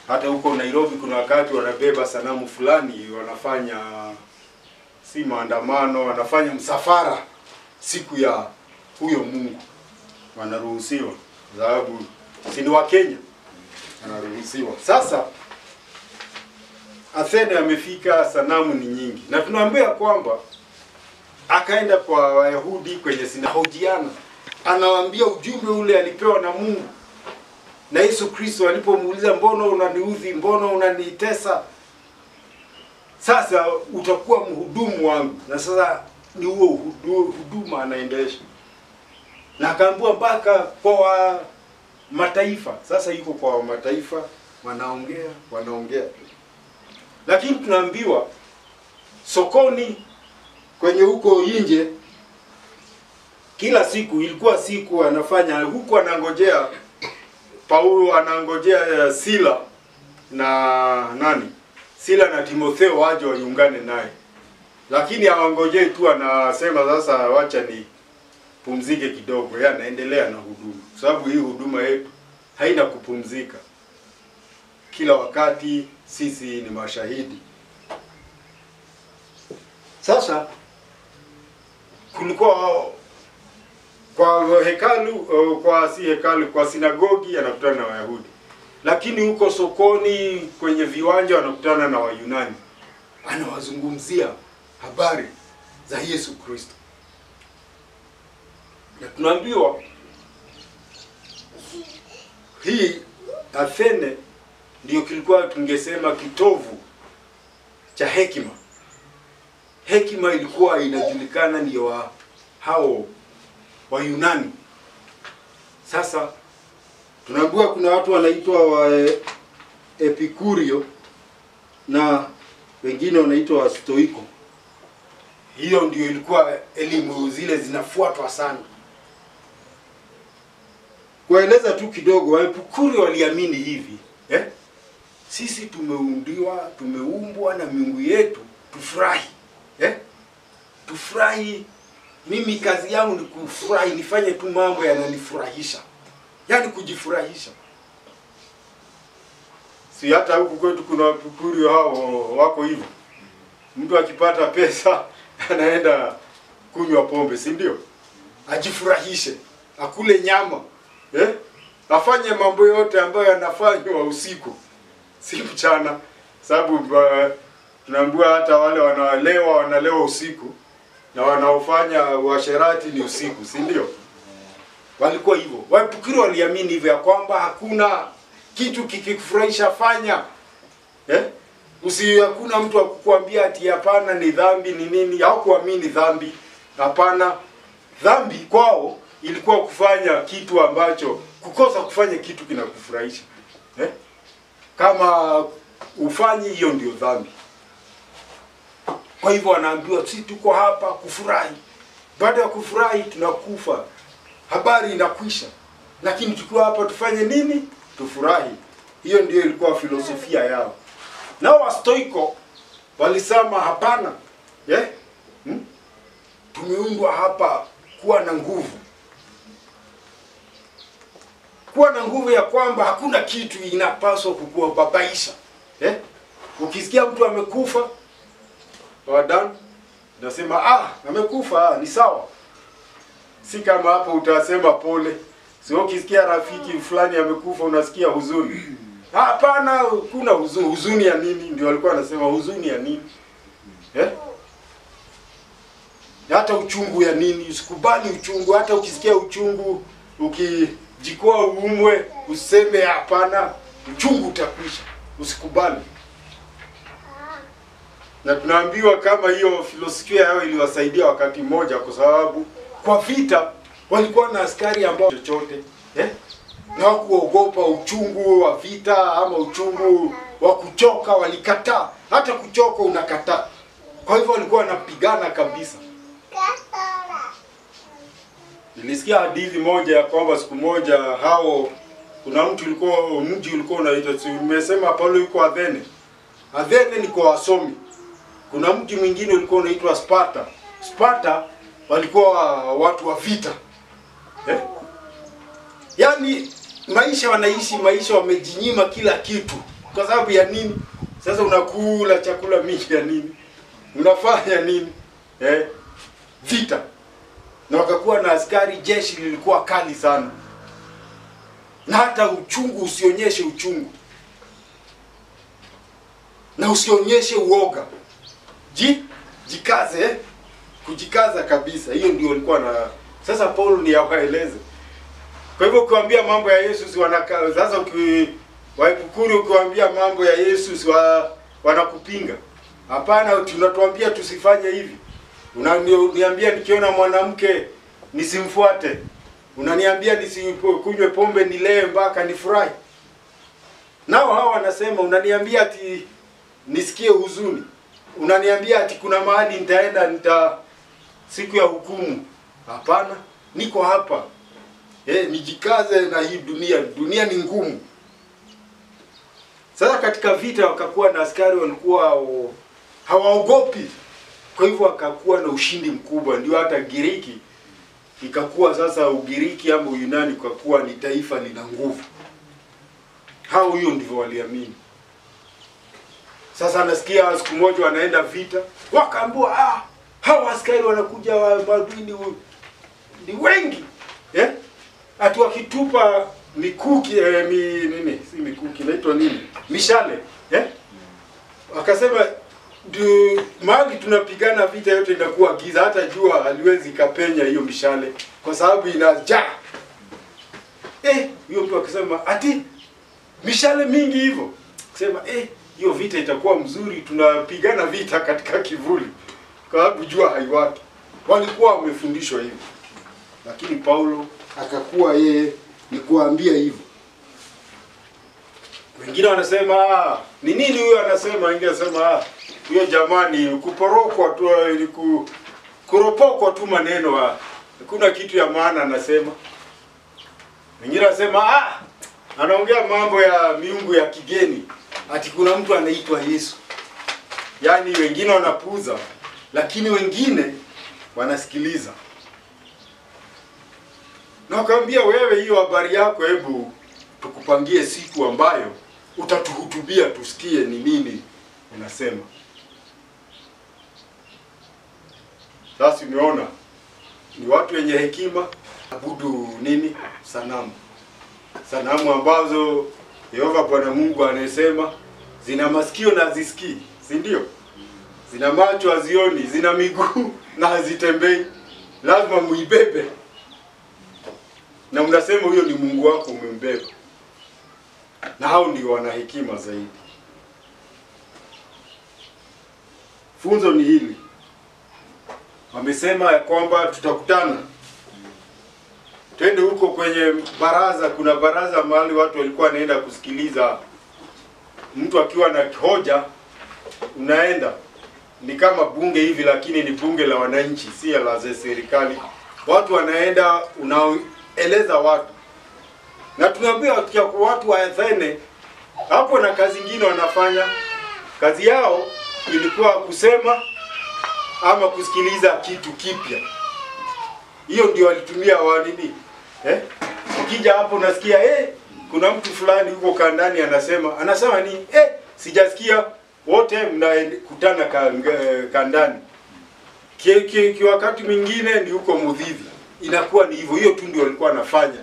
Hata huko Nairobi kuna wakati wanabeba sanamu fulani, wanafanya si maandamano, wanafanya msafara siku ya huyo Mungu. Wanaruhusiwa, sababu si ni wa Kenya, wanaruhusiwa. Sasa Athene amefika, sanamu ni nyingi. Na tunaambia kwamba akaenda kwa Wayahudi kwenye sinagogiana, anawaambia ujumbe ule alipewa na Mungu. Na Yesu Kristo alipomuuliza, mbona unaniudhi, mbona unanitesa? Sasa utakuwa mhudumu wangu. Na sasa ni huo huduma anaendesha. Na akaambiwa mpaka kwa mataifa. Sasa yuko kwa mataifa, wanaongea. Lakini tunaambiwa sokoni kwenye huko nje, kila siku ilikuwa siku anafanya huko, anangojea Paulo, anangojea Sila na Sila na Timotheo waje waungane naye. Lakini hawangojei tu, anasema sasa wacha ni pumzike kidogo. Yeye anaendelea na huduma. Sababu hii huduma yetu haina kupumzika. Kila wakati sisi ni mashahidi. Sasa kulikuwa kwa hekalu, kwa sinagogi anakutana na Wayahudi. Lakini huko sokoni kwenye viwanja anakutana na Wayunani. Anawazungumzia habari za Yesu Kristo. Na tunaambiwa hii Athene ndio kilikuwa tungesema kitovu cha hekima. Hekima ilikuwa inajulikana ni hao Wayunani. Sasa tunaambiwa kuna watu wanaitwa Epikurio na wengine wanaitwa Stoiko. Hiyo ndio ilikuwa elimu zile zinafuatwa sana. Kueleza tu kidogo, Waepikurio waliamini hivi, sisi tumeumbwa na miungu yetu tufurahi. Tufurahi. Mimi kazi yangu ni kufurahi, nifanye tu mambo yananifurahisha. Yaani kujifurahisha. Si hata huku kwetu kuna Waepikurio hao wako hivyo. Mtu akipata pesa anaenda kunywa pombe, si ndio? Ajifurahishe, akule nyama, afanye mambo yote ambayo yanafanywa usiku, si mchana. Sababu tunaambiwa hata wale wanalewa usiku na wanaofanya uasherati ni usiku, si ndio? Walikuwa hivyo. Waepukuri waliamini hivyo ya kwamba hakuna kitu kikikufurahisha fanya. Hakuna mtu akukuambia ati hapana ni dhambi ni nini. Hawakuamini dhambi. Hapana. Dhambi kwao ilikuwa kufanya kitu ambacho kukosa kufanya kitu kinakufurahisha. Kama ufanye hiyo ndio dhambi. Kwa hivyo wanaambiwa sisi tuko hapa kufurahi. Baada ya kufurahi tunakufa. Habari inakwisha. Lakini tukiwa hapa tufanye nini? Tufurahi. Hiyo ndio ilikuwa filosofia yao. Nao Wastoiko walisema hapana. Tumeundwa hapa kuwa na nguvu. Kuwa na nguvu ya kwamba hakuna kitu inapaswa kukubabaisha. Ukisikia mtu amekufa, wadan nasema amekufa, ni sawa. Si kama hapo utasema pole. Sio ukisikia rafiki fulani amekufa unasikia huzuni. Hapana, kuna huzuni ya nini? Ndio walikuwa wanasema huzuni ya nini? Hata uchungu ya nini? Usikubali uchungu. Hata ukisikia uchungu, ukijikoa uumwe, useme hapana, uchungu utakwisha. Usikubali. Na tunaambiwa kama hiyo filosofia yao iliwasaidia wakati mmoja, kwa sababu kwa vita walikuwa na askari ambao chochote na kuogopa uchungu wa vita ama uchungu wa kuchoka, walikataa. Hata kuchoka unakataa. Kwa hivyo walikuwa wanapigana kabisa. Nilisikia hadithi moja ya kwamba siku moja kuna mji ulikuwa unaitwa, nimesema Paulo yuko Athene. Athene ni kwa wasomi. Kuna mji mwingine ulikuwa unaitwa Sparta. Sparta walikuwa watu wa vita. Yaani wanaishi maisha wamejinyima kila kitu. Kwa sababu ya nini? Sasa unakula chakula mingi ya nini? Unafanya nini? Vita. Na wakakuwa na askari, jeshi lilikuwa kali sana. Na hata uchungu usionyeshe uchungu. Na usionyeshe uoga. Jikaze, kujikaza kabisa. Hiyo ndio walikuwa na. Sasa Paulo ni awaeleze. Kwa hivyo ukiwaambia mambo ya Yesu sasa Waepukuri ukiwaambia mambo ya Yesu wanakupinga. Hapana, tunatuambia tusifanye hivi. Unaniambia nikiona mwanamke nisimfuate. Unaniambia nisikunywe pombe nilewe mpaka nifurahi. Nao hawa wanasema unaniambia ati nisikie huzuni. Unaniambia ati kuna mahali nitaenda siku ya hukumu. Hapana, niko hapa. Nijikaze na hii dunia. Dunia ni ngumu. Sasa katika vita wakakuwa na askari walikuwa hawaogopi. Kwa hivyo wakakuwa na ushindi mkubwa. Ndio hata Giriki ikakuwa sasa Ugiriki ama Uyunani kwa kuwa ni taifa lina nguvu. Hiyo ndivyo waliamini. Sasa nasikia siku moja wanaenda vita, wakaambiwa hawa askari wanakuja maadui ni wengi. Ati wakitupa mikuki si mikuki inaitwa nini? Mishale. Wakasema mahali tunapigana vita yote inakuwa giza, hata jua haliwezi kapenya hiyo mishale kwa sababu inajaa. Hiyo mtu akasema ati mishale mingi hivyo. Akasema hiyo vita itakuwa mzuri, tunapigana vita katika kivuli kwa sababu jua haiwaki. Walikuwa wamefundishwa hivyo. Lakini Paulo akakuwa yeye ni kuambia hivyo. Wengine wanasema ni nini huyo anasema? Wengine wanasema huyo jamani kuporokwa tu, kuropokwa tu maneno, hakuna kitu ya maana anasema. Wengine wanasema anaongea mambo ya miungu ya kigeni, ati kuna mtu anaitwa Yesu. Yaani wengine wanapuza, lakini wengine wanasikiliza. Na wakaambia wewe hiyo habari yako, hebu tukupangie siku ambayo utatuhutubia tusikie ni nini unasema. Sasa umeona ni watu wenye hekima abudu nini? Sanamu. Sanamu ambazo Yehova Bwana Mungu anasema zina masikio na hazisikii, si ndio? Zina macho hazioni, zina miguu na hazitembei. Lazima muibebe. Na mnasema huyo ni Mungu wako, umembeba. Na hao ndio wana hekima zaidi. Funzo ni hili. Wamesema ya kwamba tutakutana. Twende huko kwenye baraza, kuna baraza mahali watu walikuwa wanaenda kusikiliza. Mtu akiwa na hoja unaenda. Ni kama bunge hivi, lakini ni bunge la wananchi, si la serikali. Watu wanaenda, unaeleza watu. Na tunaambia watu wa Athene hapo na kazi nyingine wanafanya. Kazi yao ilikuwa kusema ama kusikiliza kitu kipya. Hiyo ndio walitumia wanini. Ukija hapo unasikia kuna mtu fulani huko kandani anasema ni sijasikia, wote mnakutana kandani. Wakati mwingine ni huko Mudhivi. Inakuwa ni hivyo. Hiyo tu ndio walikuwa wanafanya.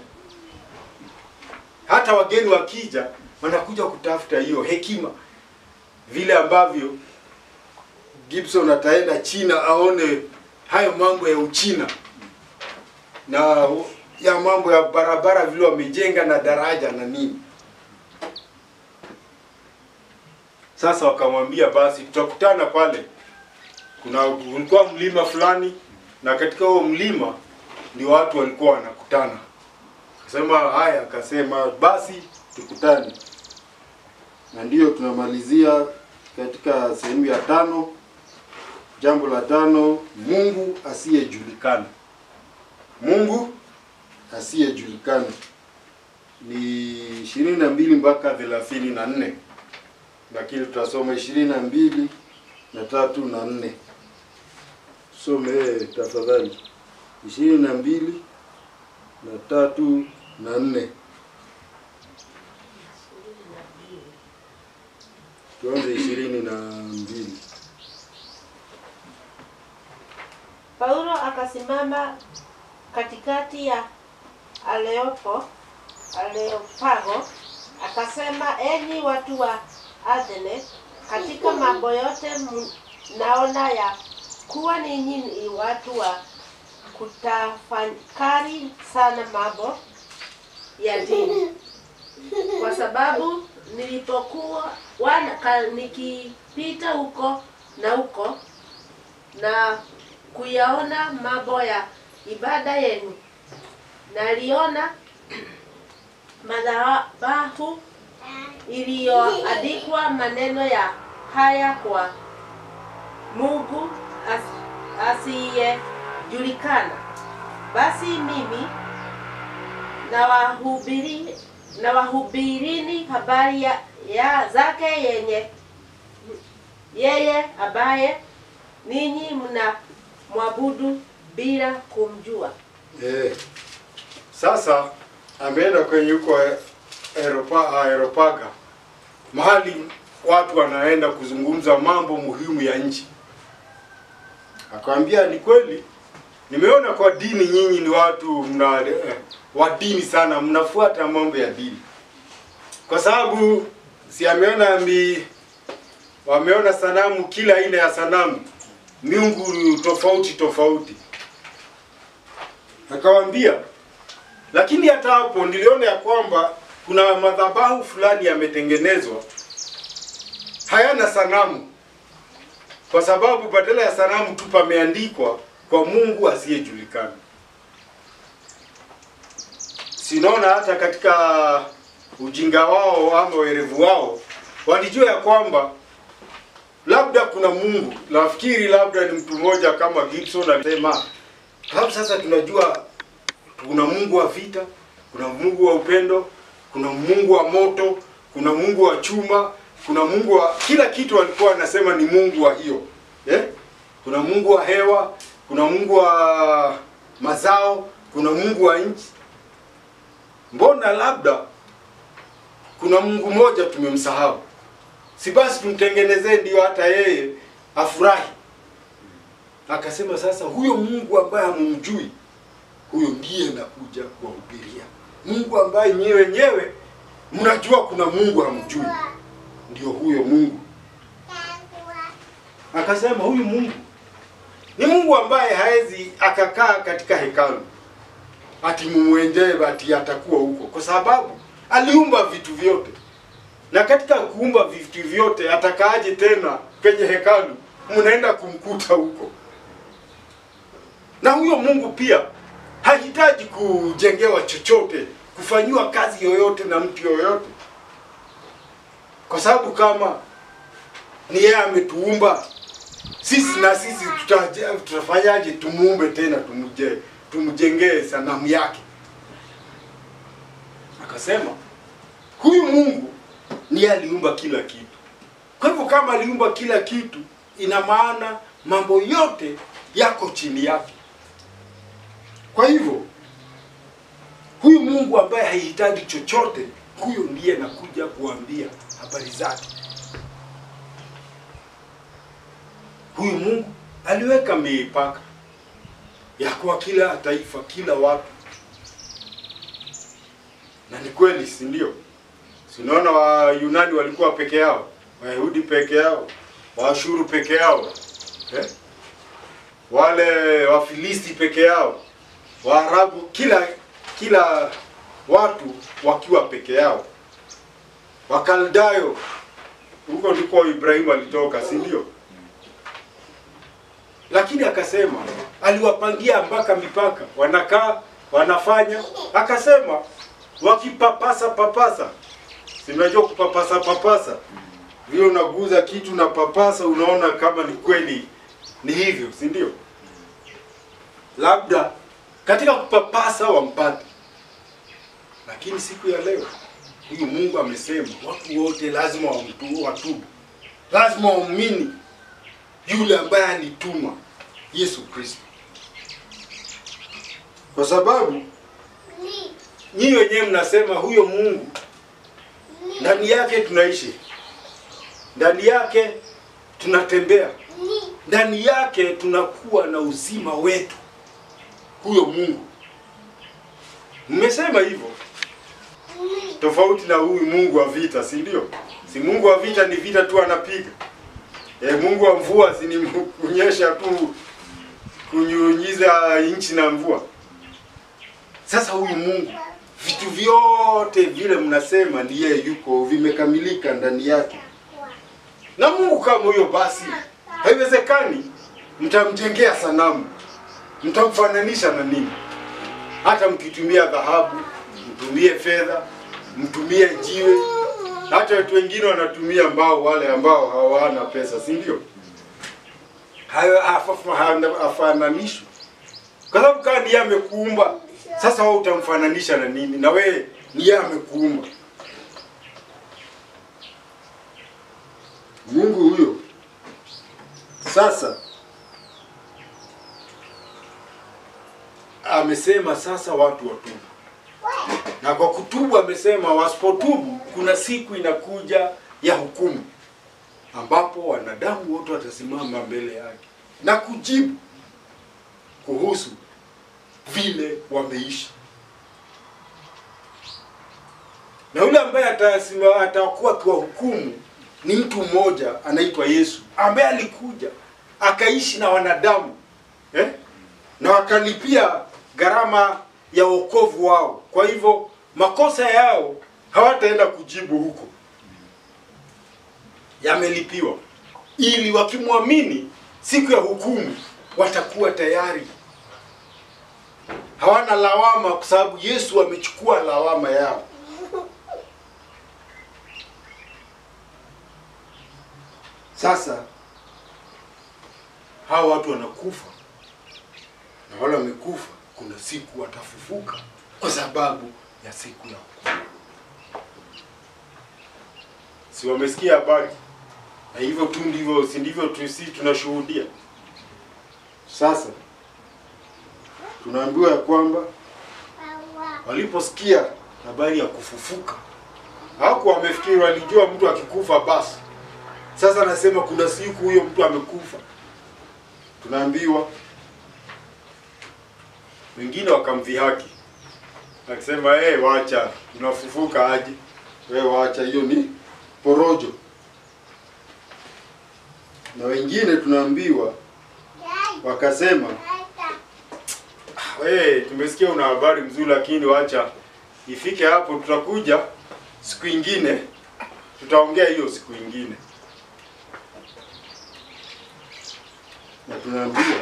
Hata wageni wakija wanakuja kutafuta hiyo hekima. Vile ambavyo Gibson ataenda China aone hayo mambo ya Uchina. Na ya mambo ya barabara vile wamejenga na daraja na nini. Sasa wakamwambia basi tutakutana pale. Kulikuwa mlima fulani, na katika huo mlima ndio watu walikuwa wanakutana. Akasema haya, akasema basi tukutane. Na ndio tunamalizia katika sehemu ya 5. Jambo la 5, Mungu asiyejulikana. Mungu asiyejulikana. Ni 22 mpaka 34. Lakini tutasoma 22 na 3 na 4. Some tafadhali. 22 na 3 na 4. Tuanze 22. Paulo akasimama katikati ya Areopago akasema, enyi watu wa Athene, katika mambo yote naona ya kuwa ninyi ni watu wa kutafakari sana mambo ya dini. Kwa sababu nilipokuwa nikipita huko na kuyaona mambo ya ibada yenu, naliona madhabahu iliyoandikwa maneno ya haya kwa Mungu asiyejulikana. Basi mimi na wahubirini habari ya zake yeye ambaye ninyi mnamwabudu bila kumjua. Sasa ameenda kwenye huko Areopago, mahali watu wanaenda kuzungumza mambo muhimu ya nchi. Akamwambia, ni kweli nimeona kwa dini nyinyi ni watu wa dini sana, mnafuata mambo ya dini. Kwa sababu si wameona sanamu, kila aina ya sanamu, miungu tofauti. Akawaambia, lakini hata hapo niliona ya kwamba kuna madhabahu fulani yametengenezwa hayana sanamu. Kwa sababu badala ya sanamu tu pameandikwa kwa Mungu asiyejulikana. Sinaona hata katika ujinga wao ama werevu wao walijua ya kwamba labda kuna Mungu. Nafikiri labda ni mtu mmoja kama Gibson alisema, hapo sasa tunajua kuna Mungu wa vita, kuna Mungu wa upendo, kuna Mungu wa moto, kuna Mungu wa chuma, kuna Mungu wa kila kitu. Walikuwa wanasema ni Mungu wa hiyo. Kuna Mungu wa hewa, kuna Mungu wa mazao, kuna Mungu wa nchi. Mbona labda kuna Mungu mmoja tumemsahau? Si basi tumtengenezee ndio hata yeye afurahi. Akasema sasa huyo Mungu ambaye hamumjui, huyo ndiye nakuja kuwahubiria. Mungu ambaye nyewe mnajua kuna Mungu hamjui. ndio huyo Mungu. Akasema huyu Mungu ni Mungu ambaye haezi akakaa katika hekalu ati mumwendee ati atakuwa huko, kwa sababu aliumba vitu vyote. Na katika kuumba vitu vyote atakaaje tena kwenye hekalu? Mnaenda kumkuta huko. Na huyo Mungu pia hahitaji kujengewa chochote, kufanyiwa kazi yoyote na mtu yoyote. Kwa sababu kama ni yeye ametuumba, sisi na sisi tutafanyaje tumuumbe tena tumjengee sanamu yake? Akasema huyu Mungu ni aliumba kila kitu. Kwa hivyo kama aliumba kila kitu, ina maana mambo yote yako chini yake. Kwa hivyo huyu Mungu ambaye haihitaji chochote, huyo ndiye nakuja kuambia habari zake. Huyu Mungu aliweka mipaka ya kwa kila taifa, kila watu. Na ni kweli, si ndio? Unaona Wayunani walikuwa peke yao, Wayahudi peke yao, Waashuru peke yao, wale Wafilisti peke yao, Waarabu, kila watu wakiwa peke yao. Wakaldayo, huko ndiko Ibrahimu alitoka, si ndio? Lakini akasema aliwapangia mpaka mipaka, wanakaa wanafanya. Akasema wakipapasa, si unajua kupapasa vile unaguza kitu na papasa, unaona kama ni kweli ni hivyo, si ndio? Labda katika kupapasa wampate. Lakini siku ya leo huyu Mungu amesema watu wote lazima watubu, lazima waamini yule ambaye alituma, Yesu Kristo. Kwa sababu nyinyi wenyewe mnasema huyo Mungu ndani yake tunaishi, ndani yake tunatembea, ndani yake tunakuwa na uzima wetu. Huyo Mungu mmesema hivyo, tofauti na huyu Mungu wa vita, si ndio? Si Mungu wa vita ni vita tu anapiga. Mungu wa mvua si ni kunyesha tu, kunyunyiza nchi na mvua. Sasa huyu Mungu, vitu vyote vile mnasema ndiye yuko, vimekamilika ndani yake. Na Mungu kama huyo basi, haiwezekani mtamjengea sanamu. Mtamfananisha na nini? Hata mkitumia dhahabu, mtumie fedha, mtumie jiwe, hata watu wengine wanatumia mbao, wale ambao hawana pesa, si ndio? Hayo hafananishwi. Kwa sababu kama ndiye amekuumba, sasa wewe utamfananisha na nini? Na wewe ni yeye amekuumba. Mungu huyo sasa amesema sasa watu watubu. Na kwa kutubu amesema wasipotubu kuna siku inakuja ya hukumu, ambapo wanadamu wote watasimama mbele yake na kujibu kuhusu vile wameishi. Na yule ambaye atakuwa kwa hukumu ni mtu mmoja anaitwa Yesu, ambaye alikuja akaishi na wanadamu, na akalipia gharama ya wokovu wao. Kwa hivyo makosa yao hawataenda kujibu huko, yamelipiwa, ili wakimwamini siku ya hukumu watakuwa tayari, hawana lawama, kwa sababu Yesu amechukua lawama yao. Sasa hao watu wanakufa, na wale wamekufa kuna siku watafufuka kwa sababu ya siku ya hukumu. Si wamesikia habari? Na hivyo tu ndivyo, si ndivyo sisi tunashuhudia. Sasa tunaambiwa ya kwamba waliposikia habari ya kufufuka, hawakuwa wamefikiri, walijua mtu akikufa basi. Sasa anasema kuna siku huyo mtu amekufa. Tunaambiwa wengine wakamdhihaki, akisema wacha, unafufuka aje? Wewe wacha, hiyo ni porojo. Na wengine tunaambiwa wakasema, tumesikia una habari mzuri, lakini wacha ifike hapo, tutakuja siku ingine, tutaongea hiyo siku ingine. Na tunaambiwa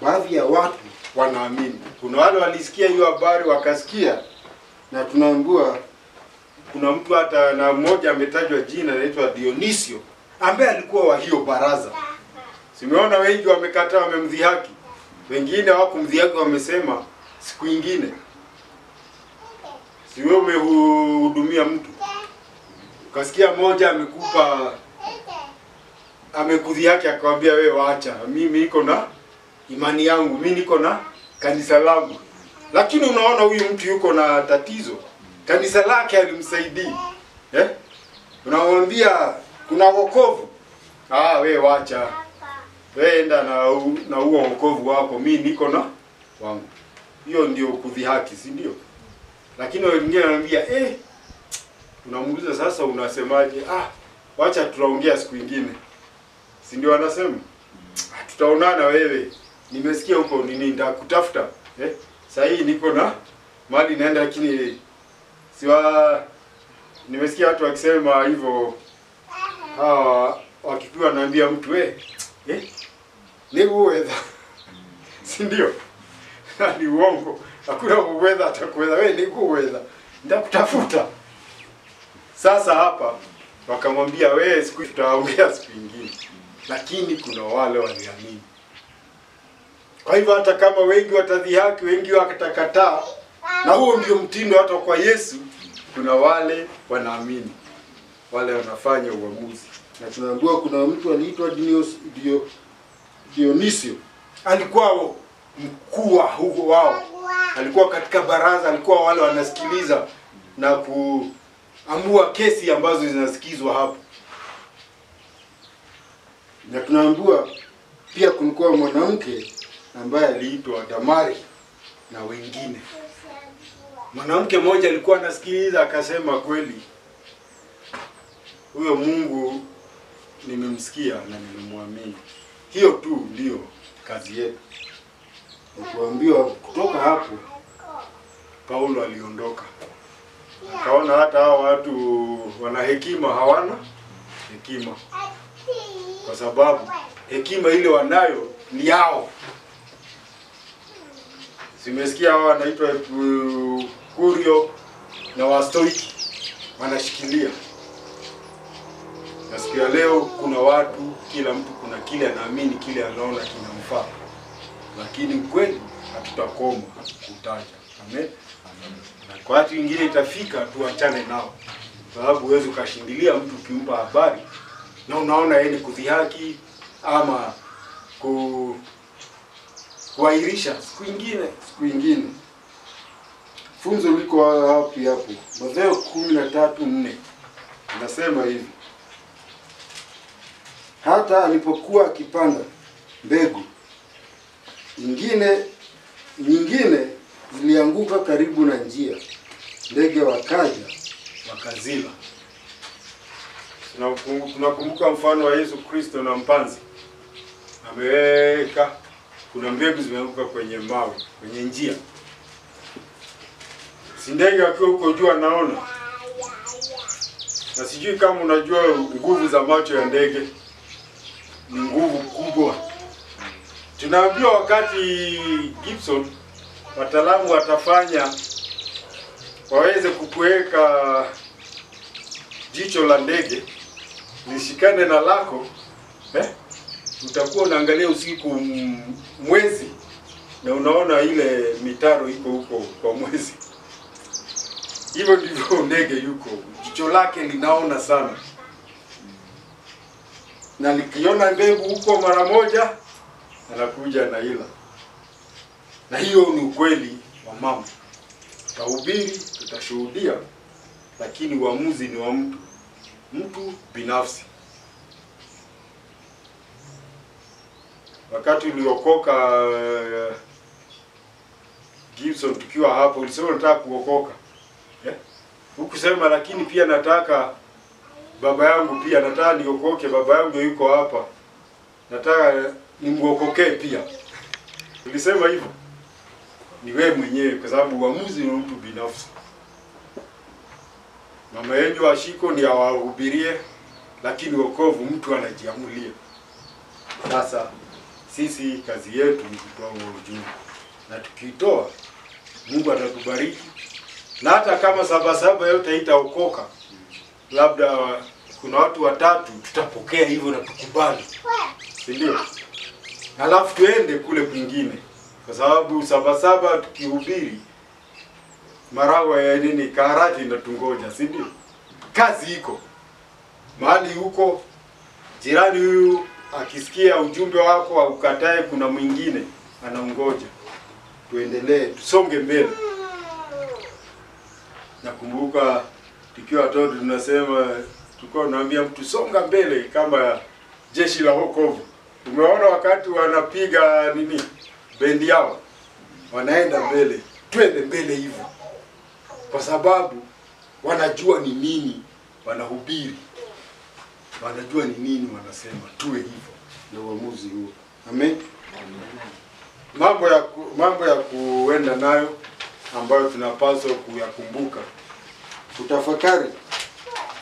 baadhi ya watu wanaamini. Kuna wale walisikia hiyo habari wakasikia, na tunaambiwa kuna mtu hata na mmoja ametajwa jina anaitwa Dionisio ambaye alikuwa wa hiyo baraza. Simeona wengi wamekataa, wamemdhihaki. Wengine hawakumdhihaki, wamesema siku ingine. Si wewe umehudumia mtu, ukasikia mmoja amekudhihaki akamwambia wewe waacha, mimi niko na imani yangu, mimi niko na kanisa langu. Lakini unaona huyu mtu yuko na tatizo, kanisa lake alimsaidii. Unamwambia kuna wokovu, wewe waacha, wewe enda na huo wokovu wako, mimi niko na wangu. Hiyo ndio kudhihaki, si ndio? Lakini wengine wanamwambia unamuuliza sasa unasemaje? Wacha tutaongea siku nyingine. Si ndio wanasema? Tutaonana wewe. Nimesikia huko nini nitakutafuta. Sasa hii niko na mali naenda, lakini nimesikia watu wakisema hivyo, wakikuwa naambia mtu ni uweza. Si ndio? Ni uongo. Hakuna uweza atakuweza, wewe ni uweza. Nitakutafuta. Sasa hapa wakamwambia wewe siku tutaongea siku nyingine. Lakini kuna wale waliamini. Kwa hivyo hata kama wengi watadhihaki, wengi watakataa, na huo ndio mtindo hata kwa Yesu, kuna wale wanaamini. Wale wanafanya uamuzi. Na tunaambiwa kuna mtu aliitwa Dionisio. Alikuwa mkuu wao. Alikuwa katika baraza, alikuwa wale wanasikiliza na kuamua kesi ambazo zinasikizwa hapo. Na tunaambiwa pia kulikuwa mwanamke ambaye aliitwa Damari na wengine. Mwanamke mmoja alikuwa anasikiliza akasema, kweli huyo Mungu nimemsikia na nimemwamini. Hiyo tu ndio kazi yetu. Kuambiwa kutoka hapo Paulo aliondoka. Akaona hata hao watu wana hekima hawana hekima. Kwa sababu hekima ile wanayo ni yao. Simesikia hao wanaitwa Kurio na Wastoiki wanashikilia. Nasikia leo kuna watu, kila mtu kuna kile anaamini, kile anaona kinamfaa. Lakini kweli hatutakoma kutaja. Amen. Na kwa watu wengine itafika tuachane nao. Sababu huwezi ukashindilia mtu ukimpa habari na unaona yeye ni kudhihaki ama kuairisha siku nyingine. Funzo liko wapi hapo? Mathayo 13:4. Anasema hivi. Hata alipokuwa akipanda mbegu, nyingine zilianguka karibu na njia. Ndege wakaja wakazila. Tunakumbuka mfano wa Yesu Kristo na mpanzi. Ameweka, kuna mbegu zimeanguka kwenye mawe, kwenye njia. Si ndege akiwa huko juu anaona. Na sijui kama unajua nguvu za macho ya ndege. Ni nguvu kubwa. Tunaambiwa wakati Gibson wataalamu watafanya waweze kukuweka jicho la ndege lishikane na lako, utakuwa unaangalia usiku mwezi na unaona ile mitaro iko huko kwa mwezi. Hivyo ndivyo ndege yuko. Jicho lake linaona sana. Na likiona mbegu huko mara moja anakuja na ila. Na hiyo ni ukweli wa mambo. Tutahubiri, tutashuhudia, lakini uamuzi ni wa mtu binafsi. Wakati uliokoka Gibson tukiwa hapo, ulisema nataka kuokoka. Hukusema lakini pia nataka baba yangu pia nataka niokoke, baba yangu yuko hapa. nataka nimwokokee pia. Nilisema hivyo ni wewe mwenyewe, kwa sababu uamuzi ni mtu binafsi. Mama yenu ashiko ni awahubirie, lakini wokovu mtu anajiamulia. Sasa sisi kazi yetu ni kutoa ujumbe, na tukitoa Mungu atatubariki. Na hata kama Sabasaba yote haitaokoka, labda kuna watu watatu tutapokea hivyo na tukubali, si ndio? Halafu tuende kule kwingine, kwa sababu Sabasaba tukihubiri Marawa ya nini Karati inatungoja, si ndio? Kazi iko mahali huko. Jirani huyu akisikia ujumbe wako au ukatae, kuna mwingine anaongoja. Tuendelee, tusonge mbele. Nakumbuka tukiwa watoto tunasema, tulikuwa tunaambia mtu songa mbele kama jeshi la wokovu. Umeona wakati wanapiga nini bendi yao, wanaenda mbele, twende mbele hivyo, kwa sababu wanajua ni nini wanahubiri, wanajua ni nini wanasema. Tuwe hivyo na uamuzi huo. Amen. Mambo ya kuenda nayo ambayo tunapaswa kuyakumbuka. Tutafakari.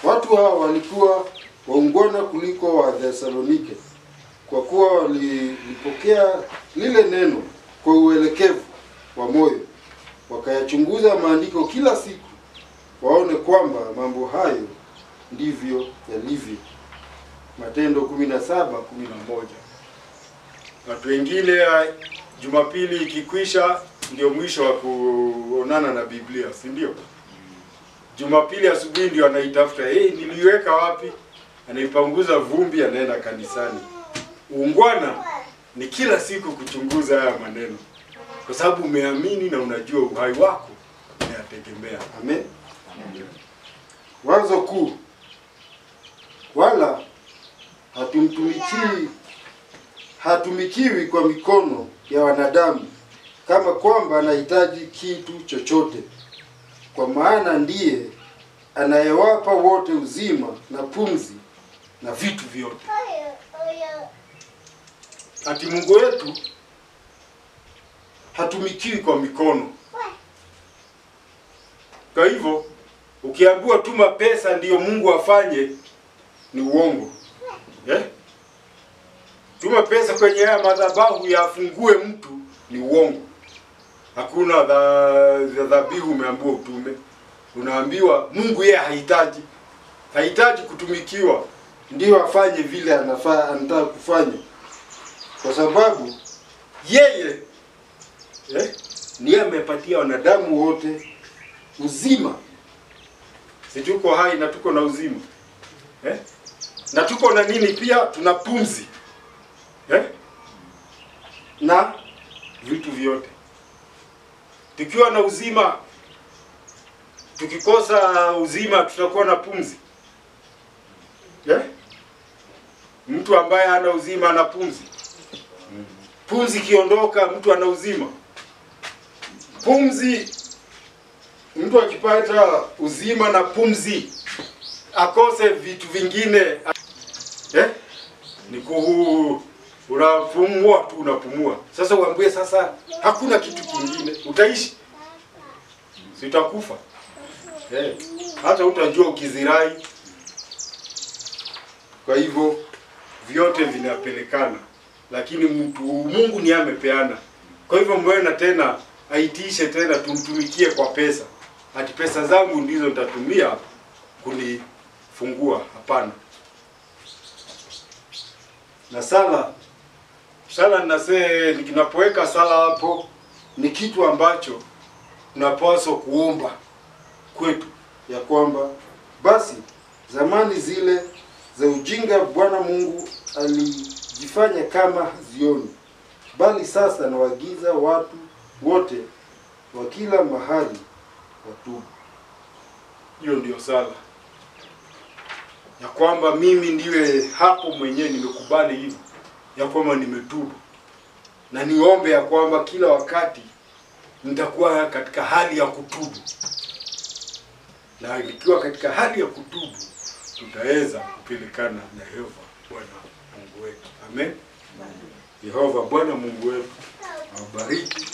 Watu hao walikuwa waungwana kuliko wa Thesalonike, kwa kuwa walipokea lile neno kwa uelekevu wa moyo, wakayachunguza maandiko kila siku waone kwamba mambo hayo ndivyo yalivyo. Matendo 17:11. Watu wengine Jumapili ikikwisha ndio mwisho wa kuonana na Biblia, si ndio? Jumapili asubuhi ndio anaitafuta, niliweka wapi? Anaipanguza vumbi, anaenda kanisani. Uungwana ni kila siku kuchunguza haya maneno, kwa sababu umeamini na unajua uhai wako unayategemea. Amen. Wazo kuu, wala hatumikiwi kwa mikono ya wanadamu kama kwamba anahitaji kitu chochote, kwa maana ndiye anayewapa wote uzima na pumzi na vitu vyote. Ati Mungu wetu hatumikiwi kwa mikono. Kwa hivyo ukiambiwa tuma pesa ndiyo Mungu afanye, ni uongo. Tuma pesa kwenye haya madhabahu yafungue mtu, ni uongo. Hakuna dhabihu umeambiwa utume. Unaambiwa Mungu yeye hahitaji kutumikiwa, ndio afanye vile anataka kufanya, kwa sababu yeye ndiye amepatia wanadamu wote uzima. Si tuko hai na tuko na uzima, na tuko na nini pia? Tuna pumzi, na vitu vyote. Tukiwa na uzima, tukikosa uzima tutakuwa na pumzi. Mtu ambaye hana uzima ana pumzi. Pumzi kiondoka, mtu ana uzima. Pumzi, mtu akipata uzima na pumzi akose vitu vingine, ni unapumua tu, unapumua. Sasa uambie sasa hakuna kitu kingine, utaishi? Sitakufa. Hata utajua ukizirai. Kwa hivyo vyote vinapelekana, lakini Mungu ni amepeana. Kwa hivyo mbona tena aitishe tena tumtumikie kwa pesa? Ati pesa zangu ndizo nitatumia kunifungua? Hapana. Na sala ninapoweka sala hapo, ni kitu ambacho tunapaswa kuomba kwetu, ya kwamba basi zamani zile za ujinga Bwana Mungu alijifanya kama hazioni, bali sasa nawaagiza watu wote wa kila mahali watubu. Hiyo ndio sala, ya kwamba mimi ndiwe hapo mwenyewe nimekubali hivyo, ya kwamba nimetubu, na niombe ya kwamba kila wakati nitakuwa katika hali ya kutubu. Na nikiwa katika hali ya kutubu, tutaweza kupelekana na Yehova Bwana Mungu wetu. Amen. Yehova Bwana Mungu wetu awabariki